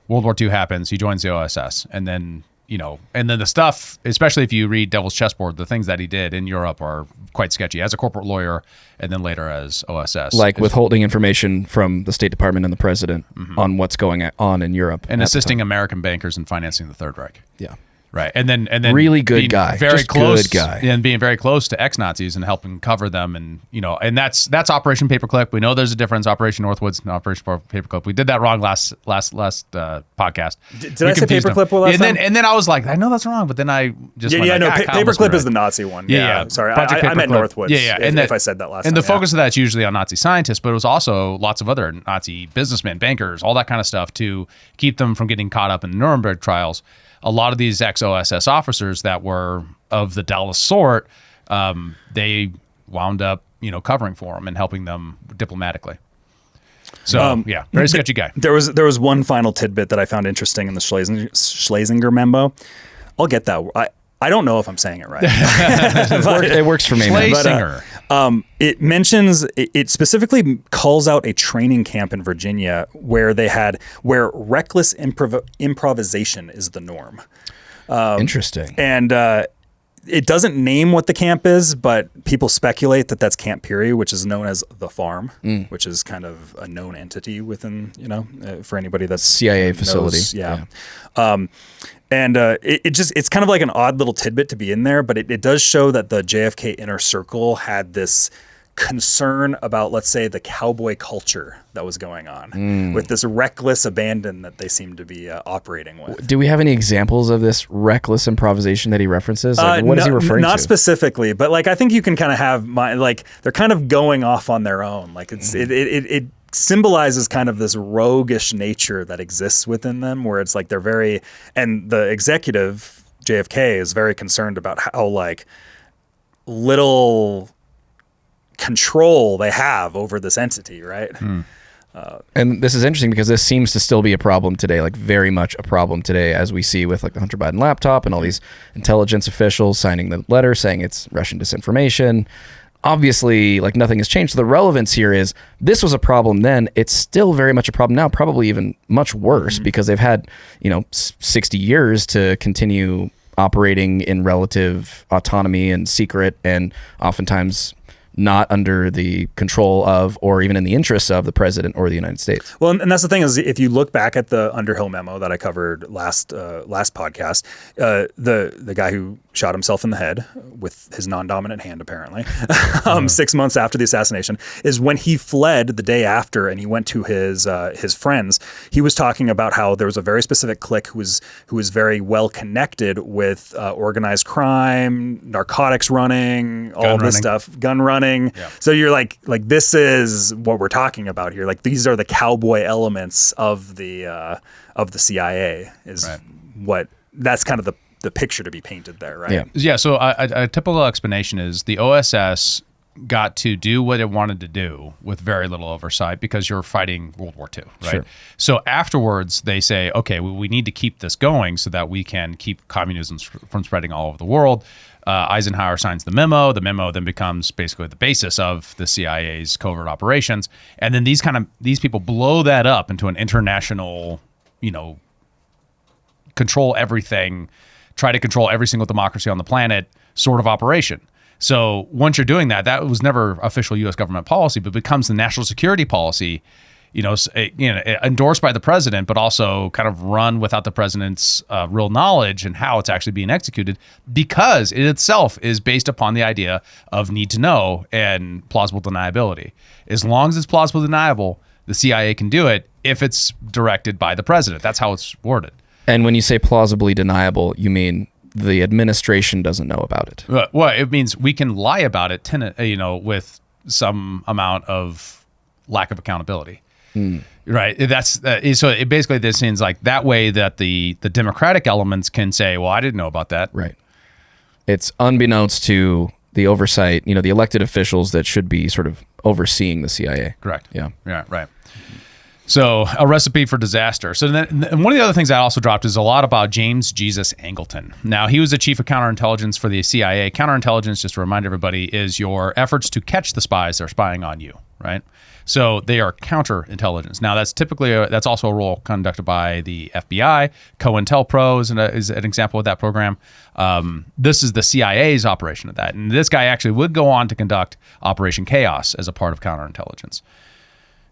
World War II happens. He joins the OSS, and then the stuff, especially if you read Devil's Chessboard, the things that he did in Europe are quite sketchy as a corporate lawyer, and then later as OSS. Like withholding information from the State Department and the president on what's going on in Europe. And assisting American bankers in financing the Third Reich. Yeah. Right, and then really good being guy, very just close, good guy, and being very close to ex-Nazis and helping cover them, and and that's Operation Paperclip. We know there's a difference, Operation Northwoods and Operation Paperclip. We did that wrong last podcast. Did I say Paperclip last time? And then I was like, I know that's wrong, but then I just Paperclip is the Nazi one. Yeah. Sorry, Project I meant Paperclip. Northwoods. Yeah. And if I said that last time. And the focus of that's usually on Nazi scientists, but it was also lots of other Nazi businessmen, bankers, all that kind of stuff to keep them from getting caught up in Nuremberg trials. A lot of these ex-OSS officers that were of the Dallas sort, they wound up, covering for them and helping them diplomatically. So very sketchy guy. There was one final tidbit that I found interesting in the Schlesinger Memo. I'll get that. I don't know if I'm saying it right. It works for me. Schlesinger. It mentions, it specifically calls out a training camp in Virginia where reckless improvisation is the norm. Interesting. And it doesn't name what the camp is, but people speculate that that's Camp Peary, which is known as the Farm, which is kind of a known entity within, for anybody that's CIA facility. Yeah. And it's kind of like an odd little tidbit to be in there, but it does show that the JFK inner circle had this concern about, let's say, the cowboy culture that was going on with this reckless abandon that they seem to be operating with. Do we have any examples of this reckless improvisation that he references? What is he referring to? Not specifically, but I think you can kind of have they're kind of going off on their own. It symbolizes kind of this roguish nature that exists within them, where it's they're very, and the executive JFK is very concerned about how little control they have over this entity, right? And this is interesting because this seems to still be a problem today, very much a problem today, as we see with the Hunter Biden laptop and all these intelligence officials signing the letter saying it's Russian disinformation. Obviously, nothing has changed. So the relevance here is this was a problem then. It's still very much a problem now, probably even much worse because they've had, 60 years to continue operating in relative autonomy and secret, and oftentimes not under the control of or even in the interests of the president or the United States. Well, and that's the thing is, if you look back at the Underhill memo that I covered last podcast, the guy who shot himself in the head with his non-dominant hand, apparently, 6 months after the assassination, is when he fled the day after and he went to his friends. He was talking about how there was a very specific clique who was very well connected with organized crime, narcotics running, all this stuff, gun running. Yeah. So you're like this is what we're talking about here. These are the cowboy elements of the CIA is what that's kind of the picture to be painted there, right? Yeah. So a typical explanation is the OSS got to do what it wanted to do with very little oversight because you're fighting World War II, right? Sure. So afterwards they say, okay, we need to keep this going so that we can keep communism from spreading all over the world. Eisenhower signs the memo. The memo then becomes basically the basis of the CIA's covert operations. And then these people blow that up into an international, control everything, try to control every single democracy on the planet sort of operation. So once you're doing that was never official U.S. government policy, but becomes the national security policy, endorsed by the president, but also kind of run without the president's real knowledge and how it's actually being executed, because it itself is based upon the idea of need to know and plausible deniability. As long as it's plausible deniable, the CIA can do it if it's directed by the president. That's how it's worded. And when you say plausibly deniable, you mean the administration doesn't know about it? Well, it means we can lie about it, with some amount of lack of accountability. Right. So it basically this seems like that way that the democratic elements can say, well, I didn't know about that. Right. It's unbeknownst to the oversight, the elected officials that should be sort of overseeing the CIA. Correct. Yeah. Yeah. Right. So a recipe for disaster. So then one of the other things I also dropped is a lot about James Jesus Angelton. Now, he was the chief of counterintelligence for the CIA. Counterintelligence, just to remind everybody, is your efforts to catch the spies that are spying on you, right? So they are counterintelligence. Now, that's also a role conducted by the FBI. COINTELPRO is an example of that program. This is the CIA's operation of that. And this guy actually would go on to conduct Operation Chaos as a part of counterintelligence.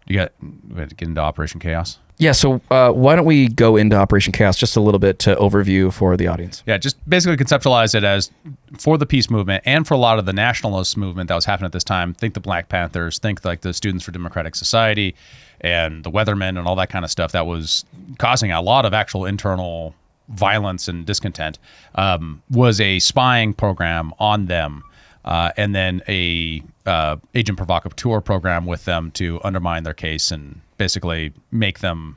We had to get into Operation Chaos? Yeah, so why don't we go into Operation Chaos just a little bit to overview for the audience? Yeah, just basically conceptualize it as for the peace movement and for a lot of the nationalist movement that was happening at this time. Think the Black Panthers, think like the Students for Democratic Society and the Weathermen and all that kind of stuff that was causing a lot of actual internal violence and discontent, was a spying program on them. And then a agent provocateur program with them to undermine their case and basically make them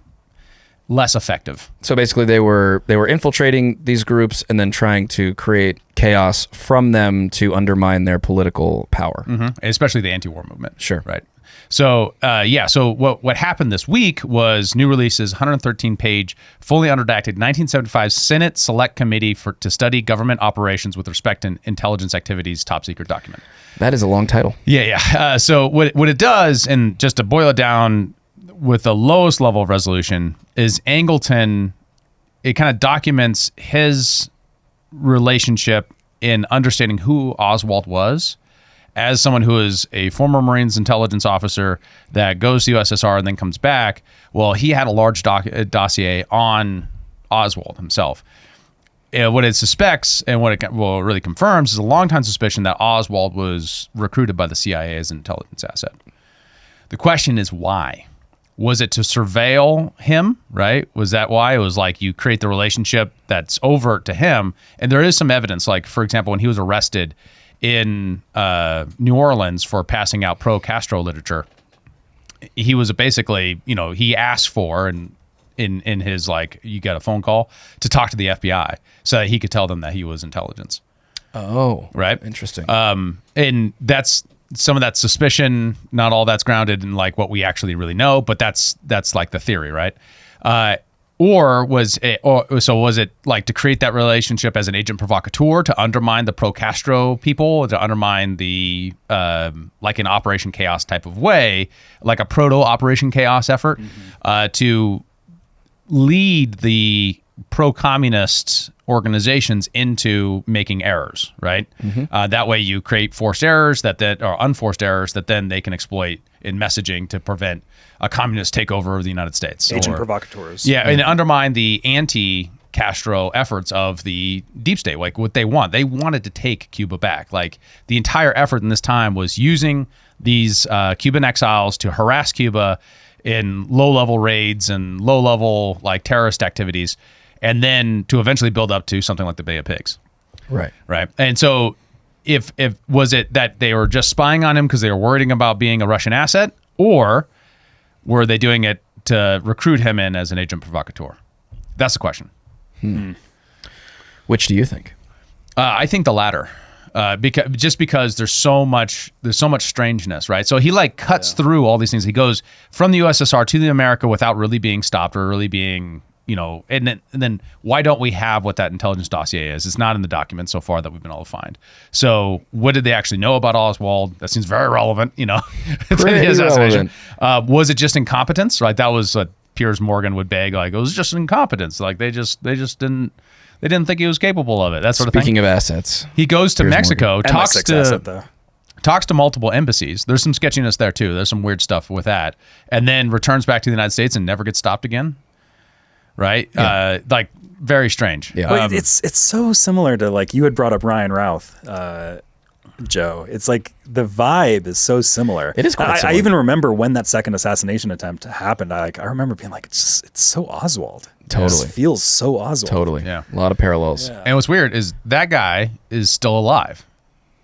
less effective. So basically they were infiltrating these groups and then trying to create chaos from them to undermine their political power. Especially the anti-war movement. Sure. Right. So, so what happened this week was new releases, 113-page, fully unredacted 1975 Senate Select Committee to Study Government Operations with Respect to Intelligence Activities top secret document. That is a long title. Yeah. So what it does, and just to boil it down with the lowest level of resolution, is Angelton, it kind of documents his relationship in understanding who Oswald was as someone who is a former Marines intelligence officer that goes to USSR and then comes back. Well, he had a large dossier on Oswald himself. What it suspects and what it really confirms is a long-time suspicion that Oswald was recruited by the CIA as an intelligence asset. The question is why? Was it to surveil him, right? Was that why? It was like you create the relationship that's overt to him. And there is some evidence, like, for example, when he was arrested in New Orleans for passing out pro-Castro literature, he was basically, he asked for, and in his, like, you got a phone call to talk to the FBI so that he could tell them that he was intelligence. Oh, right. Interesting. And that's some of that suspicion. Not all that's grounded in like what we actually really know, but that's like the theory, right? Was it like to create that relationship as an agent provocateur to undermine the pro-Castro people, to undermine the like an Operation Chaos type of way, like a proto-Operation Chaos effort, to lead the pro-communist organizations into making errors, right? That way you create forced errors that or unforced errors that then they can exploit in messaging to prevent a communist takeover of the United States. Agent provocateurs. Yeah, and undermine the anti-Castro efforts of the deep state, like what they want. They wanted to take Cuba back. Like the entire effort in this time was using these Cuban exiles to harass Cuba in low-level raids and low-level like terrorist activities, and then to eventually build up to something like the Bay of Pigs. Right. Right. And so if was it that they were just spying on him because they were worried about being a Russian asset, or were they doing it to recruit him in as an agent provocateur? That's the question. Which do you think? I think the latter. Because there's so much strangeness, right? So he like cuts through all these things. He goes from the USSR to the America without really being stopped or really being, and then why don't we have what that intelligence dossier is? It's not in the documents so far that we've been able to find. So what did they actually know about Oswald? That seems very relevant, to the assassination. Was it just incompetence? Right? That was what Piers Morgan would beg. Like it was just incompetence. Like they just didn't. They didn't think he was capable of it. That sort of thing. Speaking of assets, he goes to Piers Mexico, Morgan. talks to multiple embassies. There's some sketchiness there too. There's some weird stuff with that, and then returns back to the United States and never gets stopped again. Right? Yeah. Like very strange. Yeah. Well, it's so similar to like you had brought up Ryan Routh, Joe. It's like the vibe is so similar. It is quite similar. I even remember when that second assassination attempt happened. I remember being like, it's so Oswald. Totally. It feels so Oswald. Totally. Yeah. A lot of parallels. Yeah. And what's weird is that guy is still alive.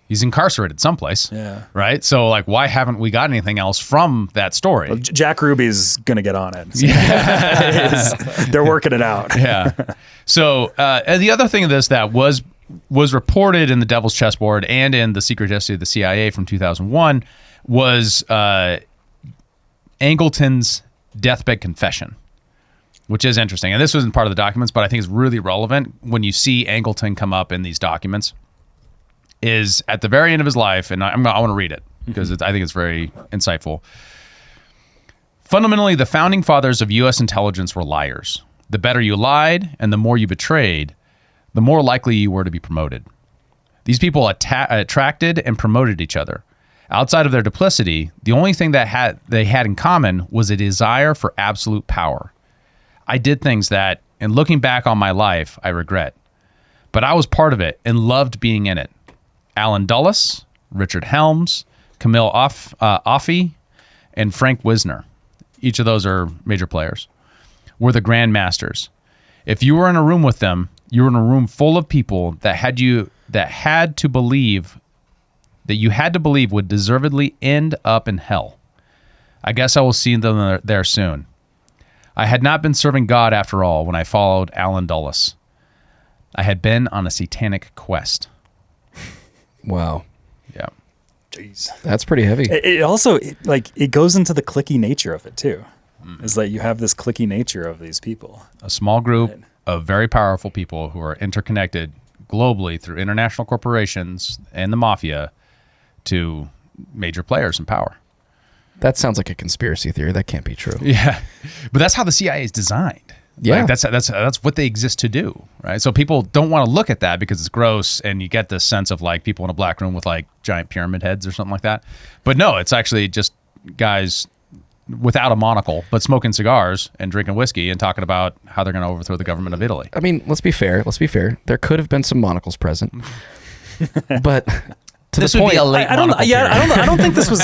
He's incarcerated someplace. Yeah. Right? So like why haven't we got anything else from that story? Well, Jack Ruby's going to get on it. So they're working it out. Yeah. So and the other thing of this that was reported in the Devil's Chessboard and in the Secret History of the CIA from 2001 was Angelton's deathbed confession, which is interesting. And this wasn't part of the documents, but I think it's really relevant when you see Angelton come up in these documents, is at the very end of his life, and I want to read it because I think it's very insightful. Fundamentally, the founding fathers of U.S. intelligence were liars. The better you lied and the more you betrayed, the more likely you were to be promoted. These people attracted and promoted each other. Outside of their duplicity, the only thing that they had in common was a desire for absolute power. I did things that, in looking back on my life, I regret. But I was part of it and loved being in it. Alan Dulles, Richard Helms, Camille Offey, and Frank Wisner, each of those are major players, were the grandmasters. If you were in a room with them, you were in a room full of people that you had to believe would deservedly end up in hell. I guess I will see them there soon. I had not been serving God after all when I followed Alan Dulles. I had been on a satanic quest. Wow. Yeah. Jeez. That's pretty heavy. It also, it goes into the cliquey nature of it, too. Is that you have this cliquey nature of these people. A small group of very powerful people who are interconnected globally through international corporations and the mafia to major players in power. That sounds like a conspiracy theory. That can't be true. Yeah. But that's how the CIA is designed. Yeah. Like that's what they exist to do, right? So people don't want to look at that because it's gross, and you get this sense of like people in a black room with like giant pyramid heads or something like that. But no, it's actually just guys without a monocle, but smoking cigars and drinking whiskey and talking about how they're going to overthrow the government of Italy. I mean, let's be fair. There could have been some monocles present, but to This the would point, be a late monocle period. I don't think this was.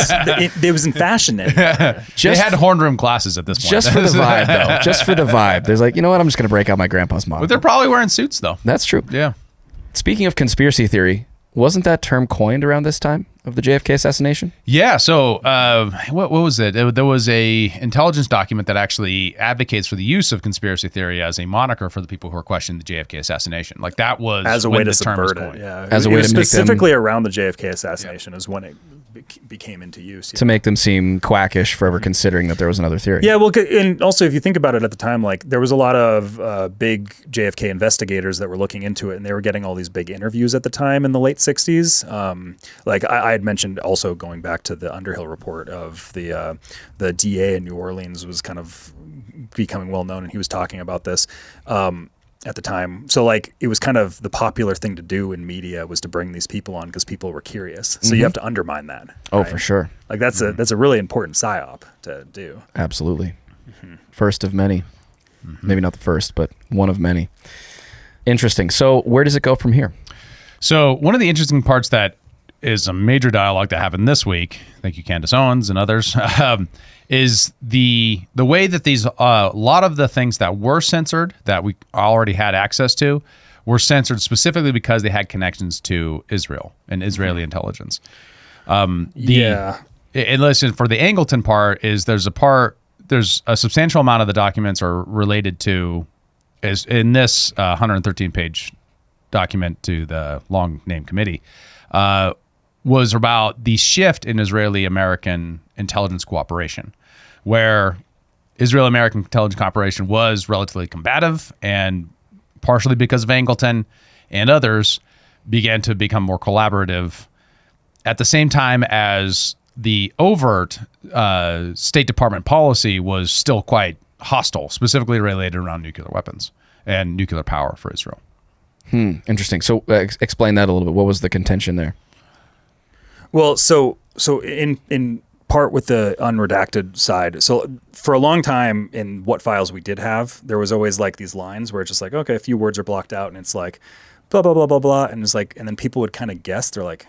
It was in fashion then. They had horn rim glasses at this point. just for the vibe, though. Just for the vibe. There's like, you know what? I'm just going to break out my grandpa's monocle. But they're probably wearing suits though. That's true. Yeah. Speaking of conspiracy theory, wasn't that term coined around this time of the JFK assassination? Yeah. So what was it? There was a intelligence document that actually advocates for the use of conspiracy theory as a moniker for the people who are questioning the JFK assassination. Like that was As a when way to the term was subvert it. coined. Yeah. As a It way was to make them- specifically around the JFK assassination is when it became into use. To make them seem quackish for ever considering that there was another theory. Yeah, well, and also if you think about it at the time, like there was a lot of big JFK investigators that were looking into it, and they were getting all these big interviews at the time in the late 60s. Like I had mentioned also going back to the Underhill report of the DA in New Orleans was kind of becoming well known, and he was talking about this at the time. So like it was kind of the popular thing to do in media was to bring these people on because people were curious. So you have to undermine that. Oh, right? for sure. Like that's a really important psyop to do. Absolutely. First of many. Maybe not the first, but one of many. Interesting. So where does it go from here? So one of the interesting parts that is a major dialogue that happened this week, thank you Candace Owens and others, is the way that these a lot of the things that were censored that we already had access to were censored specifically because they had connections to Israel and Israeli intelligence. And listen, for the Angelton part is there's a substantial amount of the documents are related to, is in this 113-page document to the long name committee, was about the shift in Israeli-American intelligence cooperation, where Israeli-American intelligence cooperation was relatively combative, and partially because of Angelton and others began to become more collaborative at the same time as the overt State Department policy was still quite hostile, specifically related around nuclear weapons and nuclear power for Israel. Interesting. So explain that a little bit. What was the contention there? Well, so in part with the unredacted side. So for a long time in what files we did have, there was always like these lines where it's just like, okay, a few words are blocked out and it's like blah, blah, blah, blah, blah. And it's like, and then people would kind of guess. They're like,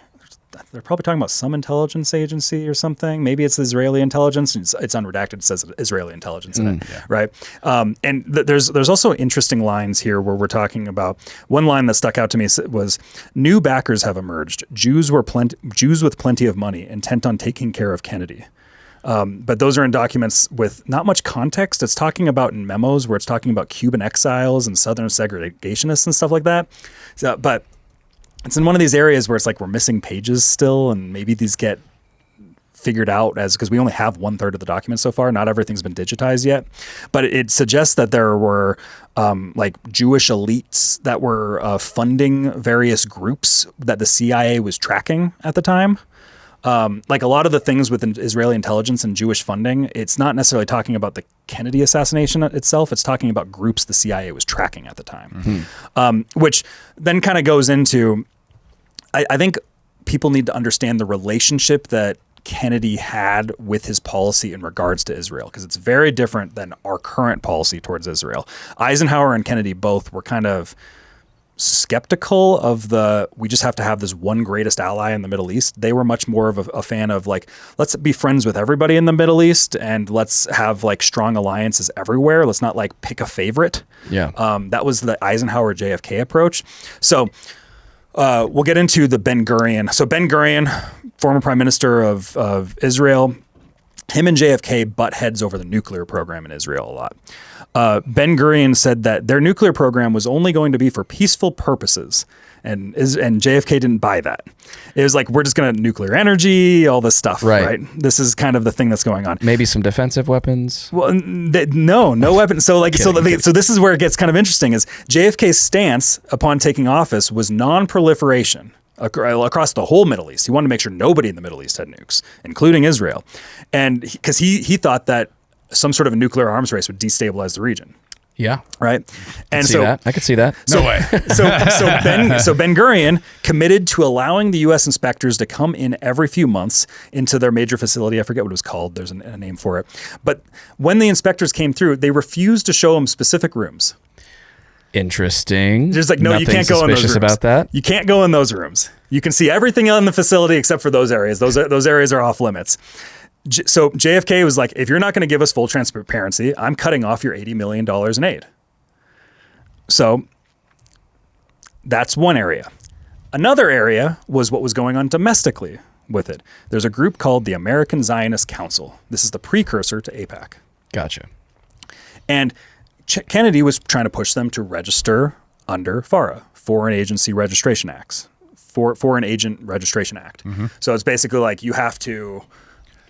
they're probably talking about some intelligence agency or something. Maybe it's Israeli intelligence. It's unredacted. It says Israeli intelligence in it, right? And there's also interesting lines here where we're talking about one line that stuck out to me was new backers have emerged. Jews with plenty of money, intent on taking care of Kennedy. But those are in documents with not much context. It's talking about in memos where it's talking about Cuban exiles and Southern segregationists and stuff like that. So, but it's in one of these areas where it's like we're missing pages still, and maybe these get figured out as because we only have 1/3 of the document so far. Not everything's been digitized yet, but it suggests that there were like Jewish elites that were funding various groups that the CIA was tracking at the time. Like a lot of the things with Israeli intelligence and Jewish funding, it's not necessarily talking about the Kennedy assassination itself. It's talking about groups the CIA was tracking at the time, which then kind of goes into, I think people need to understand the relationship that Kennedy had with his policy in regards to Israel, because it's very different than our current policy towards Israel. Eisenhower and Kennedy both were kind of skeptical of we just have to have this one greatest ally in the Middle East. They were much more of a fan of like, let's be friends with everybody in the Middle East and let's have like strong alliances everywhere. Let's not like pick a favorite. Yeah. That was the Eisenhower JFK approach. So we'll get into the Ben Gurion. So Ben Gurion, former prime minister of Israel, him and JFK butt heads over the nuclear program in Israel a lot. Ben Gurion said that their nuclear program was only going to be for peaceful purposes, and JFK didn't buy that. It was like, we're just going to nuclear energy, all this stuff, right? This is kind of the thing that's going on. Maybe some defensive weapons. Well, no weapons. So like, so this is where it gets kind of interesting. Is JFK's stance upon taking office was non-proliferation across the whole Middle East. He wanted to make sure nobody in the Middle East had nukes, including Israel, and because he thought that some sort of a nuclear arms race would destabilize the region. Yeah. Right. And I could see that. No way. So Ben Gurion committed to allowing the U.S. inspectors to come in every few months into their major facility. I forget what it was called. There's a name for it. But when the inspectors came through, they refused to show them specific rooms. Interesting. Just like, no, Nothing you can't go in those rooms. suspicious about that. You can't go in those rooms. You can see everything in the facility except for those areas. Those areas are off limits. So JFK was like, if you're not going to give us full transparency, I'm cutting off your $80 million in aid. So that's one area. Another area was what was going on domestically with it. There's a group called the American Zionist Council. This is the precursor to AIPAC. Gotcha. And Kennedy was trying to push them to register under FARA, Foreign Agency Registration Acts, Foreign Agent Registration Act. Mm-hmm. So it's basically like you have to,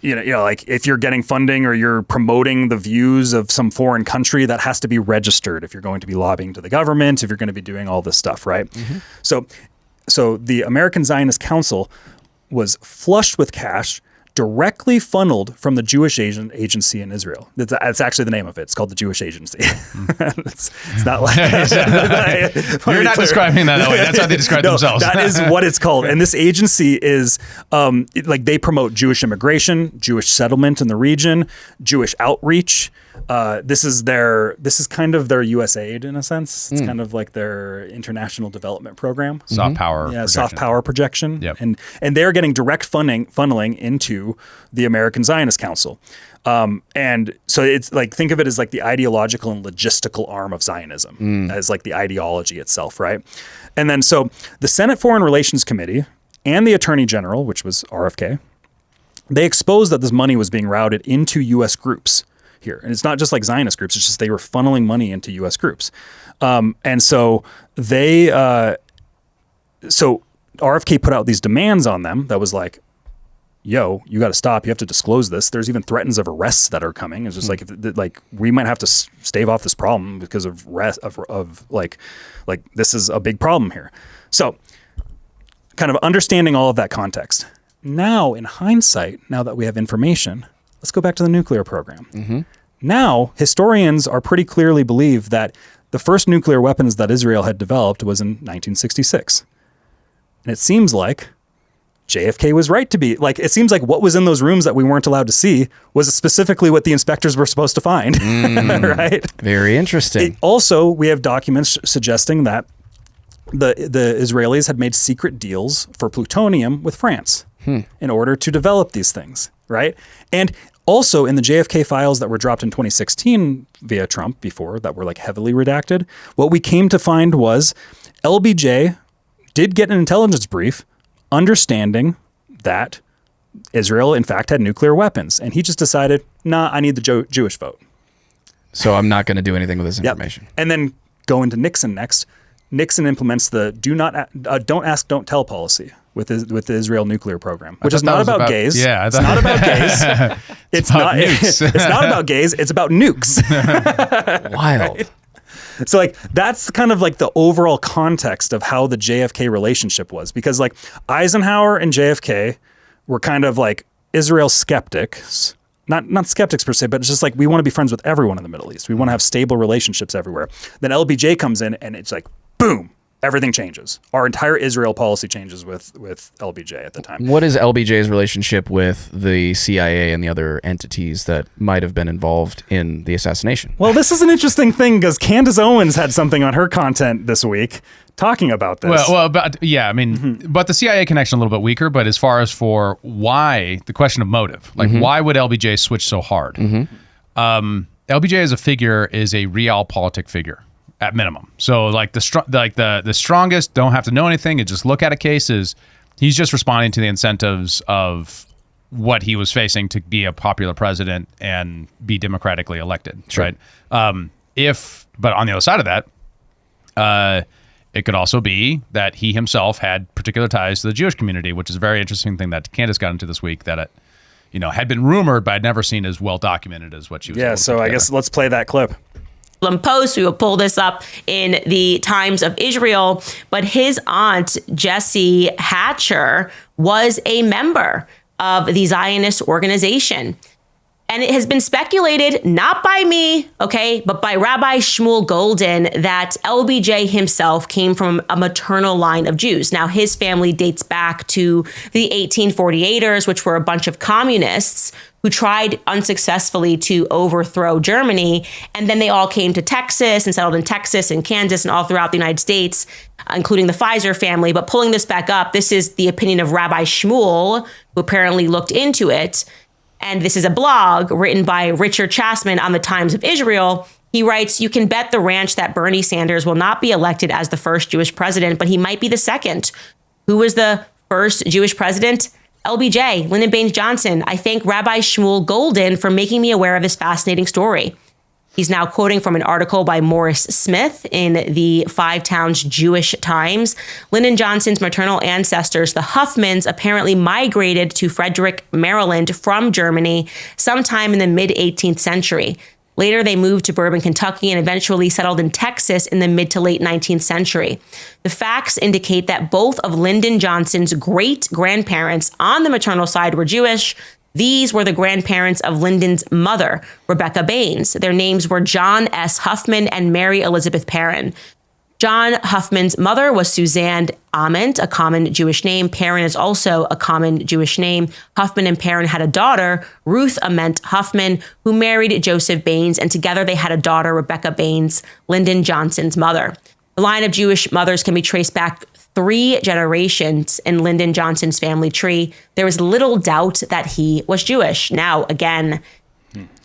you know, like if you're getting funding or you're promoting the views of some foreign country, that has to be registered if you're going to be lobbying to the government, if you're going to be doing all this stuff, right? Mm-hmm. So the American Zionist Council was flushed with cash directly funneled from the Jewish Agency in Israel. That's actually the name of it. It's called the Jewish Agency. It's not like you're not describing that way. That's how they describe themselves. That is what it's called. And this agency is like they promote Jewish immigration, Jewish settlement in the region, Jewish outreach. This is kind of their USAID in a sense. It's kind of like their international development program. Soft power. Yeah, soft power projection. Yep. And they're getting direct funneling into the American Zionist Council. And so it's like, think of it as like the ideological and logistical arm of Zionism as like the ideology itself, right? And then so the Senate Foreign Relations Committee and the Attorney General, which was RFK, they exposed that this money was being routed into U.S. groups here. And it's not just like Zionist groups, it's just they were funneling money into U.S. groups. And so so RFK put out these demands on them that was like, yo, you got to stop. You have to disclose this. There's even threats of arrests that are coming. It's just like we might have to stave off this problem because of like this is a big problem here. So kind of understanding all of that context. Now, in hindsight, now that we have information, let's go back to the nuclear program. Mm-hmm. Now, historians are pretty clearly believe that the first nuclear weapons that Israel had developed was in 1966. And it seems like JFK was right to be like, it seems like what was in those rooms that we weren't allowed to see was specifically what the inspectors were supposed to find, right? Very interesting. Also, we have documents suggesting that the Israelis had made secret deals for plutonium with France in order to develop these things, right? And also in the JFK files that were dropped in 2016 via Trump before that were like heavily redacted, what we came to find was LBJ did get an intelligence brief understanding that Israel, in fact, had nuclear weapons. And he just decided, nah, I need the Jewish vote. So I'm not going to do anything with this information. Yep. And then go into Nixon next. Nixon implements the don't ask, don't tell policy with the Israel nuclear program, which is not about gays. Yeah, it's not about gays. It's not about gays. It's about nukes. Wild. Right? So like that's kind of like the overall context of how the JFK relationship was, because like Eisenhower and JFK were kind of like Israel skeptics, not skeptics per se, but it's just like we want to be friends with everyone in the Middle East. We want to have stable relationships everywhere. Then LBJ comes in and it's like, boom, everything changes. Our entire Israel policy changes with LBJ at the time. What is LBJ's relationship with the CIA and the other entities that might have been involved in the assassination? Well, this is an interesting thing because Candace Owens had something on her content this week talking about this. But the CIA connection a little bit weaker. But as far as for why, the question of motive, like why would LBJ switch so hard? LBJ as a figure is a realpolitik figure at minimum. So like the strongest don't have to know anything and just look at a case is he's just responding to the incentives of what he was facing to be a popular president and be democratically elected, right? But on the other side of that, it could also be that he himself had particular ties to the Jewish community, which is a very interesting thing that Candace got into this week that it, had been rumored, but I'd never seen as well documented as what she was. Yeah, so I guess let's play that clip. Post. We will pull this up in the Times of Israel, but his aunt, Jessie Hatcher, was a member of the Zionist organization. And it has been speculated, not by me, okay, but by Rabbi Shmuel Golden, that LBJ himself came from a maternal line of Jews. Now, his family dates back to the 1848ers, which were a bunch of communists who tried unsuccessfully to overthrow Germany. And then they all came to Texas and settled in Texas and Kansas and all throughout the United States, including the Pfizer family. But pulling this back up, this is the opinion of Rabbi Shmuel, who apparently looked into it. And this is a blog written by Richard Chasman on the Times of Israel. He writes, "You can bet the ranch that Bernie Sanders will not be elected as the first Jewish president, but he might be the second." Who was the first Jewish president? LBJ, Lyndon Baines Johnson. I thank Rabbi Shmuel Golden for making me aware of this fascinating story. He's now quoting from an article by Morris Smith in the Five Towns Jewish Times. Lyndon Johnson's maternal ancestors, the Huffmans, apparently migrated to Frederick, Maryland from Germany sometime in the mid-18th century. Later, they moved to Bourbon, Kentucky, and eventually settled in Texas in the mid to late 19th century. The facts indicate that both of Lyndon Johnson's great-grandparents on the maternal side were Jewish. These were the grandparents of Lyndon's mother, Rebecca Baines. Their names were John S. Huffman and Mary Elizabeth Perrin. John Huffman's mother was Suzanne Ament, a common Jewish name. Perrin is also a common Jewish name. Huffman and Perrin had a daughter, Ruth Ament Huffman, who married Joseph Baines, and together they had a daughter, Rebecca Baines, Lyndon Johnson's mother. The line of Jewish mothers can be traced back 3 generations in Lyndon Johnson's family tree. There was little doubt that he was Jewish. Now, again,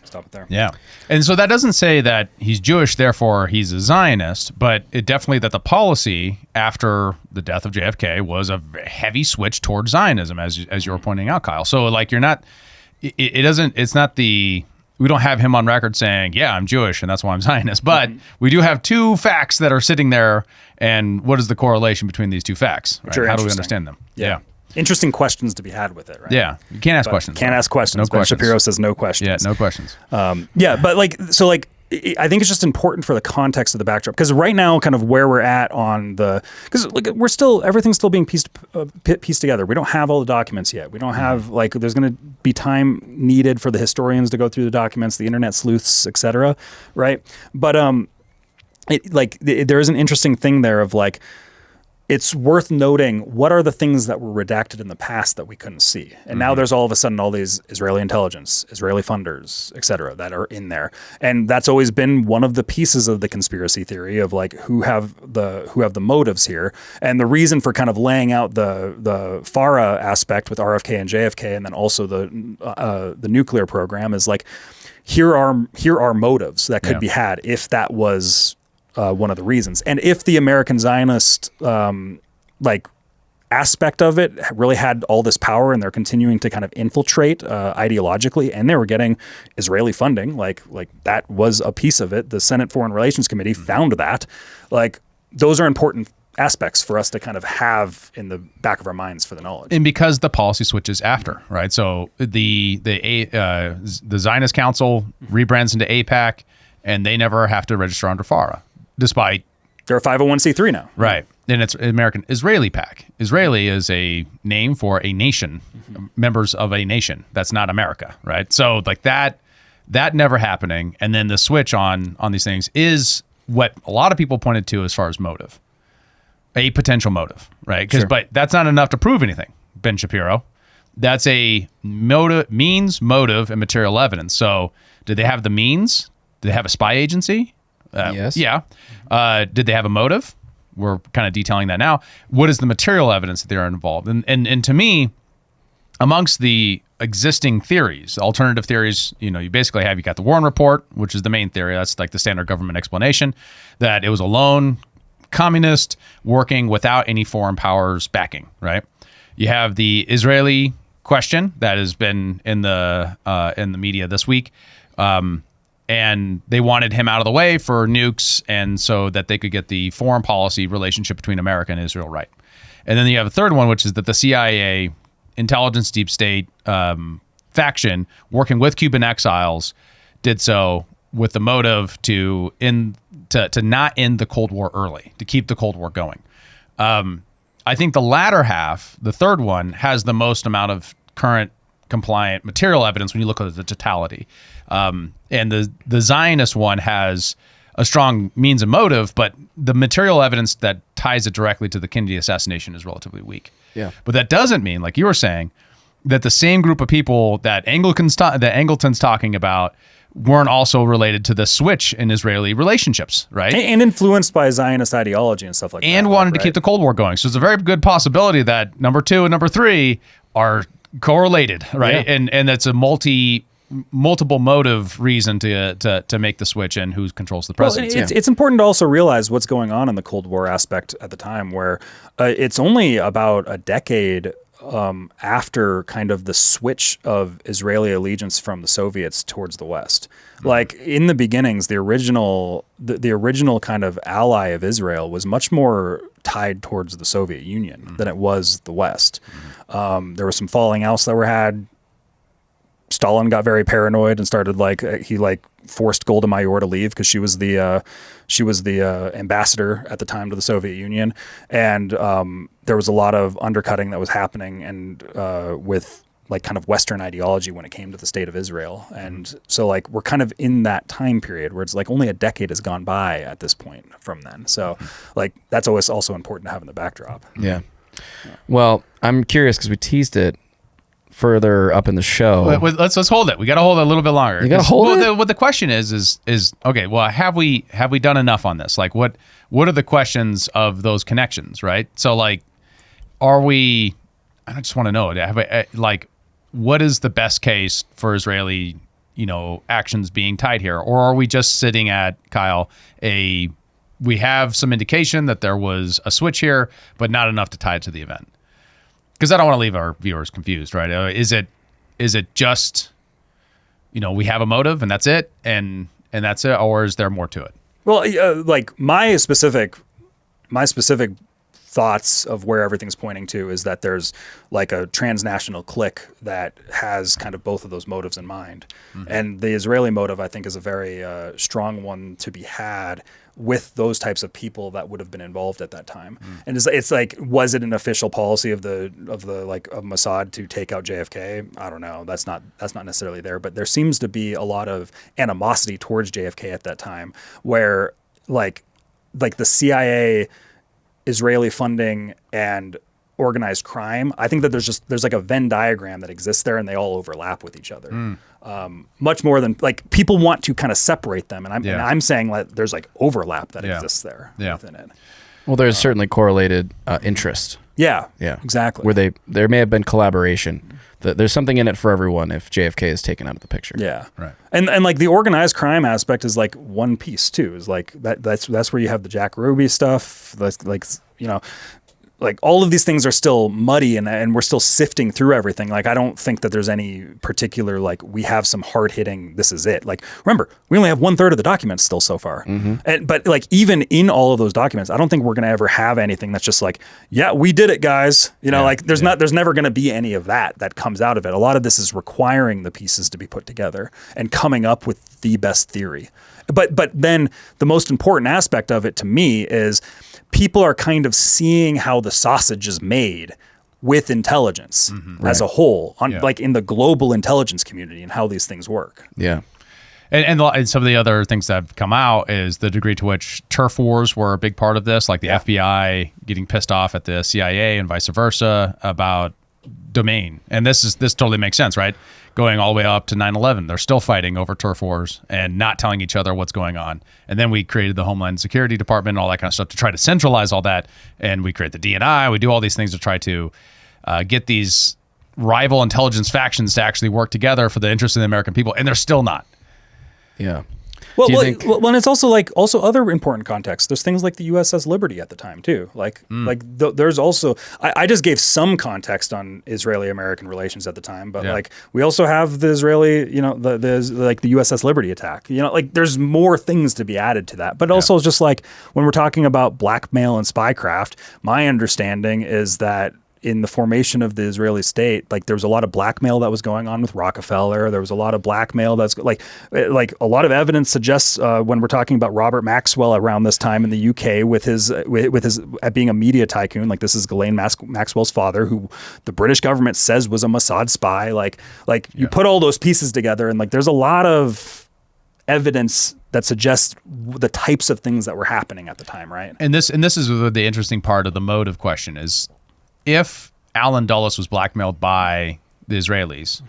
Stop it there. Yeah. And so that doesn't say that he's Jewish, therefore he's a Zionist, but it definitely that the policy after the death of JFK was a heavy switch toward Zionism, as you were pointing out, Kyle. So like we don't have him on record saying, yeah, I'm Jewish and that's why I'm Zionist. But we do have 2 facts that are sitting there. And what is the correlation between these 2 facts? Right? How do we understand them? Yeah. Interesting questions to be had with it, right? Yeah. You can't ask questions. Can't ask questions. No Ben questions. Shapiro says no questions. Yeah, no questions. But I think it's just important for the context of the backdrop, because right now, kind of where we're at on because everything's still being pieced together. We don't have all the documents yet. We don't have there's going to be time needed for the historians to go through the documents, the internet sleuths, etc. Right? But there is an interesting thing there of it's worth noting what are the things that were redacted in the past that we couldn't see. And now there's all of a sudden all these Israeli intelligence, Israeli funders, et cetera, that are in there. And that's always been one of the pieces of the conspiracy theory of who have the motives here. And the reason for kind of laying out the FARA aspect with RFK and JFK, and then also the nuclear program is here are motives that could be had if that was one of the reasons. And if the American Zionist aspect of it really had all this power and they're continuing to kind of infiltrate ideologically, and they were getting Israeli funding, like that was a piece of it. The Senate Foreign Relations Committee found that. Those are important aspects for us to kind of have in the back of our minds for the knowledge. And because the policy switches after, right? So the Zionist Council rebrands into AIPAC, and they never have to register under FARA. Despite they're a 501c3 now. Right. And it's American Israeli PAC. Israeli is a name for a nation, members of a nation. That's not America, right? So that never happening. And then the switch on these things is what a lot of people pointed to as far as motive. a potential motive, right? But that's not enough to prove anything, Ben Shapiro. That's a means, motive, and material evidence. So did they have the means? Did they have a spy agency? Yes. Yeah. Did they have a motive? We're kind of detailing that now. What is the material evidence that they're involved? And to me, amongst the existing theories, alternative theories, you basically you got the Warren Report, which is the main theory. That's like the standard government explanation, that it was a lone communist working without any foreign powers backing, right? You have the Israeli question that has been in the media this week, and they wanted him out of the way for nukes, and so that they could get the foreign policy relationship between America and Israel right. And then you have a third one, which is that the CIA, intelligence deep state faction, working with Cuban exiles, did so with the motive to not end the Cold War early, to keep the Cold War going. I think the latter half, the third one, has the most amount of current compliant material evidence when you look at the totality. And the Zionist one has a strong means and motive, but the material evidence that ties it directly to the Kennedy assassination is relatively weak. Yeah. But that doesn't mean, like you were saying, that the same group of people that Angelton's talking about weren't also related to the switch in Israeli relationships, right? And influenced by Zionist ideology and stuff like that. And wanted to keep the Cold War going. So it's a very good possibility that number 2 and number 3 are correlated, right? Yeah. And that's a multiple motive reason to make the switch and who controls the presidency. Well, it's important to also realize what's going on in the Cold War aspect at the time, where it's only about a decade after kind of the switch of Israeli allegiance from the Soviets towards the West. Like in the beginnings, the original kind of ally of Israel was much more tied towards the Soviet Union than it was the West. There was some falling outs that were had. Stalin got very paranoid and started he forced Golda Meir to leave because she was the ambassador at the time to the Soviet Union, and there was a lot of undercutting that was happening and with kind of Western ideology when it came to the state of Israel. And so we're kind of in that time period where it's only a decade has gone by at this point from then. So that's always also important to have in the backdrop. Yeah. Well, I'm curious because we teased it further up in the show. Let's hold it. We got to hold it a little bit longer. You got to hold it? What the question is okay, well, have we done enough on this? What are the questions of those connections, right? So are we, I just want to know, what is the best case for Israeli, actions being tied here? Or are we just sitting at, Kyle, we have some indication that there was a switch here, but not enough to tie it to the event? Because I don't want to leave our viewers confused, right? Is it just, we have a motive and that's it, and that's it, or is there more to it? Well, my specific thoughts of where everything's pointing to is that there's a transnational clique that has kind of both of those motives in mind. Mm-hmm. And the Israeli motive, I think, is a very strong one to be had with those types of people that would have been involved at that time. And it's was it an official policy of Mossad to take out JFK? I don't know. That's not necessarily there, but there seems to be a lot of animosity towards JFK at that time, where the CIA, Israeli funding, and organized crime. I think that there's a Venn diagram that exists there, and they all overlap with each other. Much more than people want to kind of separate them, and I'm saying there's overlap that exists there within it. Well, there's certainly correlated interest. Yeah, exactly. Where there may have been collaboration. There's something in it for everyone if JFK is taken out of the picture. Yeah, right. And the organized crime aspect is one piece too. Is that's where you have the Jack Ruby stuff. That's all of these things are still muddy and we're still sifting through everything. I don't think that there's any particular, we have some hard hitting, this is it. Remember, we only have 1/3 of the documents still so far. Mm-hmm. But even in all of those documents, I don't think we're going to ever have anything that's just yeah, we did it, guys. There's never going to be any of that comes out of it. A lot of this is requiring the pieces to be put together and coming up with the best theory. But then the most important aspect of it to me is people are kind of seeing how the sausage is made with intelligence as a whole, in the global intelligence community and how these things work. Yeah. And some of the other things that have come out is the degree to which turf wars were a big part of this, like the FBI getting pissed off at the CIA and vice versa about domain. And this totally makes sense, right? Going all the way up to 9/11, they're still fighting over turf wars and not telling each other what's going on. And then we created the Homeland Security Department and all that kind of stuff to try to centralize all that. And we create the DNI. We do all these things to try to get these rival intelligence factions to actually work together for the interest of the American people. And they're still not. Yeah. Well, and it's also other important context. There's things like the USS Liberty at the time too. There's also I just gave some context on Israeli-American relations at the time, but we also have the Israeli, the USS Liberty attack. There's more things to be added to that. But also just like when we're talking about blackmail and spycraft, my understanding is that in the formation of the Israeli state, there was a lot of blackmail that was going on with Rockefeller. There was a lot of blackmail that's like a lot of evidence suggests when we're talking about Robert Maxwell around this time in the UK with his being a media tycoon. This is Ghislaine Maxwell's father, who the British government says was a Mossad spy. You put all those pieces together, and there's a lot of evidence that suggests the types of things that were happening at the time, right? And this is the interesting part of the motive question is, if Alan Dulles was blackmailed by the Israelis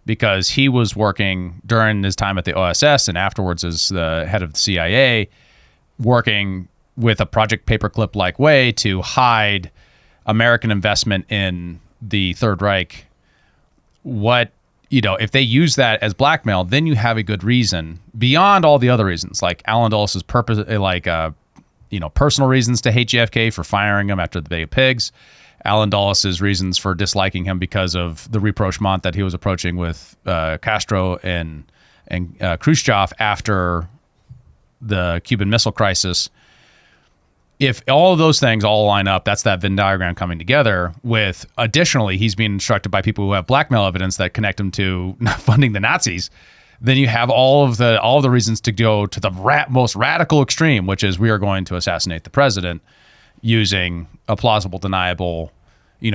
because he was working during his time at the OSS and afterwards as the head of the CIA, working with a Project Paperclip-like way to hide American investment in the Third Reich, if they use that as blackmail, then you have a good reason beyond all the other reasons, like Alan Dulles' personal reasons to hate JFK for firing him after the Bay of Pigs, Alan Dulles' reasons for disliking him because of the rapprochement that he was approaching with Castro and Khrushchev after the Cuban Missile Crisis. If all of those things all line up, that's that Venn diagram coming together with, additionally, he's being instructed by people who have blackmail evidence that connect him to funding the Nazis. Then you have all of the reasons to go to the most radical extreme, which is we are going to assassinate the president using a plausible, deniable,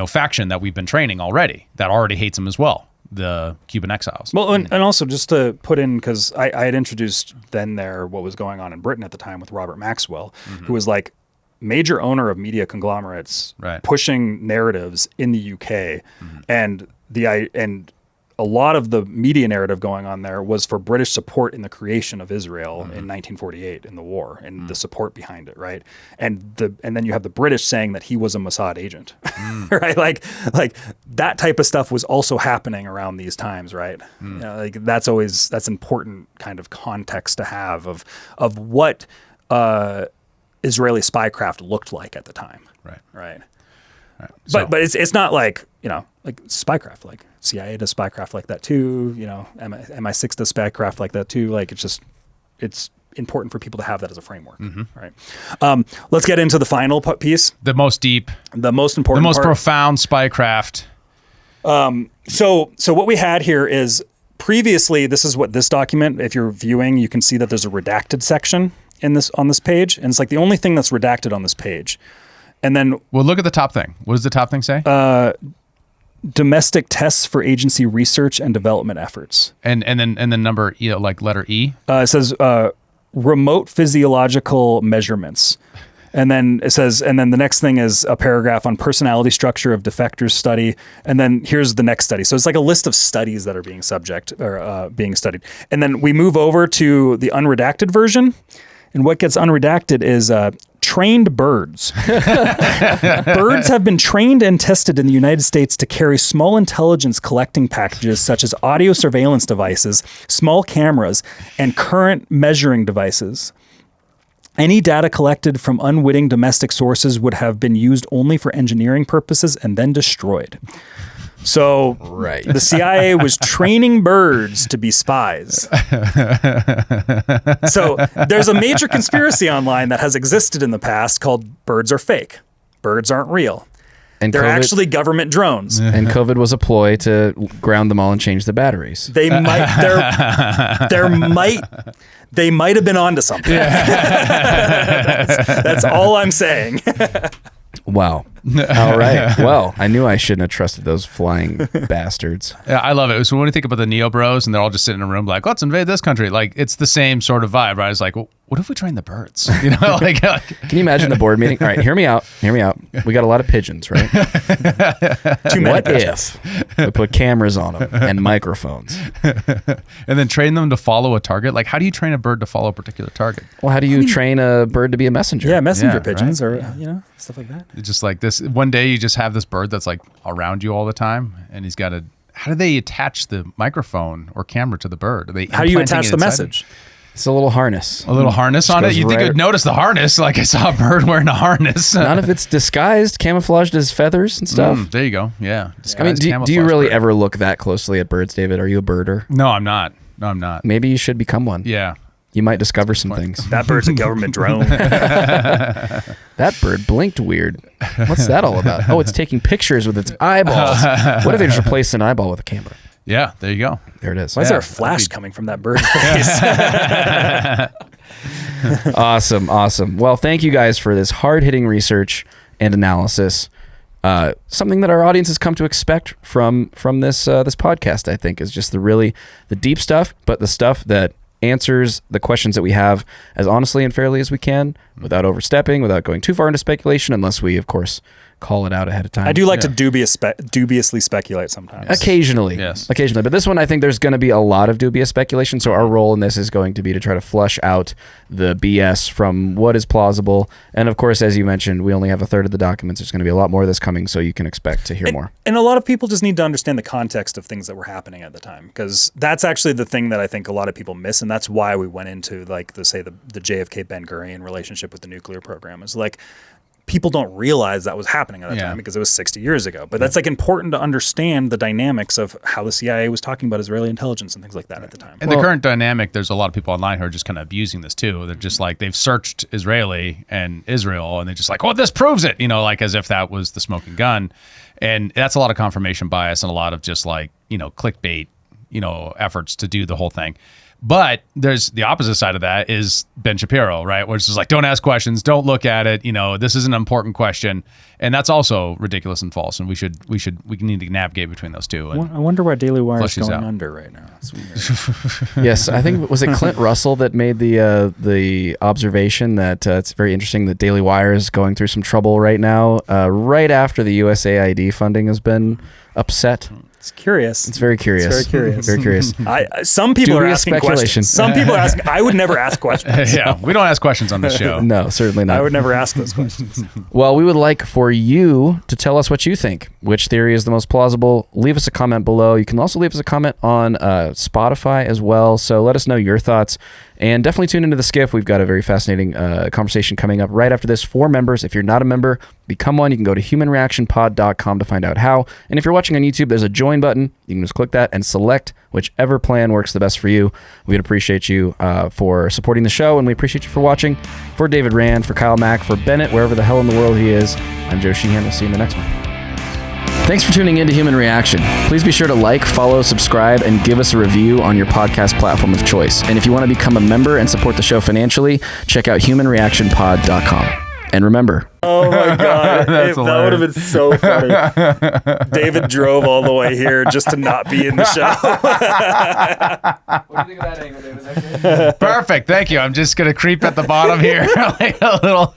faction that we've been training already that already hates him as well, the Cuban exiles. Well, and also just to put in, because I had introduced what was going on in Britain at the time with Robert Maxwell, who was major owner of media conglomerates, pushing narratives in the UK, and a lot of the media narrative going on there was for British support in the creation of Israel in 1948 in the war and the support behind it, right? And then you have the British saying that he was a Mossad agent, right? Like that type of stuff was also happening around these times, right? That's important kind of context to have of what Israeli spycraft looked like at the time, right? So, but it's not like spycraft, like CIA does spycraft like that too, MI6 does spycraft like that too. It's important for people to have that as a framework, right? Let's get into the final piece. The most deep, the most important, the most part. profound spycraft. So what we had here is previously, this is what this document, if you're viewing, you can see that there's a redacted section on this page. And it's the only thing that's redacted on this page. And then, look at the top thing. What does the top thing say? Domestic tests for agency research and development efforts. And then number E, letter E. It says remote physiological measurements. And then it says, and then the next thing is a paragraph on personality structure of defectors study. And then here's the next study. So it's a list of studies that are being being studied. And then we move over to the unredacted version. And what gets unredacted is trained birds. Birds have been trained and tested in the United States to carry small intelligence collecting packages such as audio surveillance devices, small cameras, and current measuring devices. Any data collected from unwitting domestic sources would have been used only for engineering purposes and then destroyed. So the CIA was training birds to be spies. So there's a major conspiracy online that has existed in the past called birds are fake. Birds aren't real. And they're actually government drones. And COVID was a ploy to ground them all and change the batteries. They might have been onto something. That's all I'm saying. Wow. All right. Well, I knew I shouldn't have trusted those flying bastards. Yeah, I love it. So when you think about the Neo Bros and they're all just sitting in a room like, let's invade this country. Like, it's the same sort of vibe, right? It's like, well, what if we train the birds? You know, like can you imagine the board meeting? All right, hear me out. We got a lot of pigeons, right? Too many What pigeons. if we put cameras on them and microphones? and then train them to follow a target? Like, how do you train a bird to follow a particular target? Well, how do you train a bird to be a messenger? Yeah, messenger Yeah, pigeons right? or stuff like that. It's just like this. One day you just have this bird that's like around you all the time, and he's got a. How do they attach the microphone or camera to the bird? Are they How do you implanting attach it the inside message? It's a little harness. A little harness on it. goes You think right- you'd notice the harness? Like I saw a bird wearing a harness. None of it's disguised, camouflaged as feathers and stuff. There you go. Yeah. I mean, Disguised do you camouflage really bird. ever look that closely at birds, David? Are you a birder? No, I'm not. No, I'm not. Maybe you should become one. Yeah. You might discover some things. That bird's a government drone. That bird blinked weird. What's that all about? Oh, it's taking pictures with its eyeballs. What if they just replaced an eyeball with a camera? Yeah. There you go. There it is. Why is there a that'd flash be- coming from that bird's face? Awesome. Well, thank you guys for this hard-hitting research and analysis. Something that our audience has come to expect from this podcast, I think, is just the deep stuff, but the stuff that answers the questions that we have as honestly and fairly as we can, without overstepping, without going too far into speculation, unless we, of course, call it out ahead of time. I do like to dubiously speculate sometimes. Occasionally. Yes. Occasionally. But this one, I think there's going to be a lot of dubious speculation. So our role in this is going to be to try to flush out the BS from what is plausible. And of course, as you mentioned, we only have a third of the documents. There's going to be a lot more of this coming, so you can expect to hear more. And a lot of people just need to understand the context of things that were happening at the time, because that's actually the thing that I think a lot of people miss, and that's why we went into like the JFK Ben Gurion relationship with the nuclear program. Is like people don't realize that was happening at the time because it was 60 years ago. But that's like important to understand the dynamics of how the CIA was talking about Israeli intelligence and things like that at the time. In the current dynamic, there's a lot of people online who are just kind of abusing this too. They're just like, they've searched Israeli and Israel, and they're just like, oh, this proves it, like as if that was the smoking gun. And that's a lot of confirmation bias and a lot of just like, clickbait, efforts to do the whole thing. But there's the opposite side of that is Ben Shapiro, right? Which is like, don't ask questions, don't look at it. This is an important question, and that's also ridiculous and false. And we need to navigate between those two. And I wonder why Daily Wire is flush these going out. under right now. That's weird. Yes, I think, was it Clint Russell that made the observation that it's very interesting that Daily Wire is going through some trouble right now, right after the USAID funding has been upset. It's curious. It's very curious. It's very curious. Very curious. Some people are Dubious asking speculation. questions. Some people are asking. I would never ask questions. yeah, we don't ask questions on this show. No, certainly not. I would never ask those questions. Well, we would like for you to tell us what you think. Which theory is the most plausible? Leave us a comment below. You can also leave us a comment on Spotify as well. So let us know your thoughts. And definitely tune into the Skiff. We've got a very fascinating conversation coming up right after this for members. If you're not a member, become one. You can go to humanreactionpod.com to find out how. And if you're watching on YouTube, there's a join button. You can just click that and select whichever plan works the best for you. We'd appreciate you for supporting the show, and we appreciate you for watching. For David Rand, for Kyle Mack, for Bennett, wherever the hell in the world he is, I'm Joe Sheehan. We'll see you in the next one. Thanks for tuning in to Human Reaction. Please be sure to like, follow, subscribe, and give us a review on your podcast platform of choice. And if you want to become a member and support the show financially, check out humanreactionpod.com. And remember... Oh my God. That would have been so funny. David drove all the way here just to not be in the show. What do you think of that angle, David? Is that good? Perfect. Thank you. I'm just going to creep at the bottom here like a little...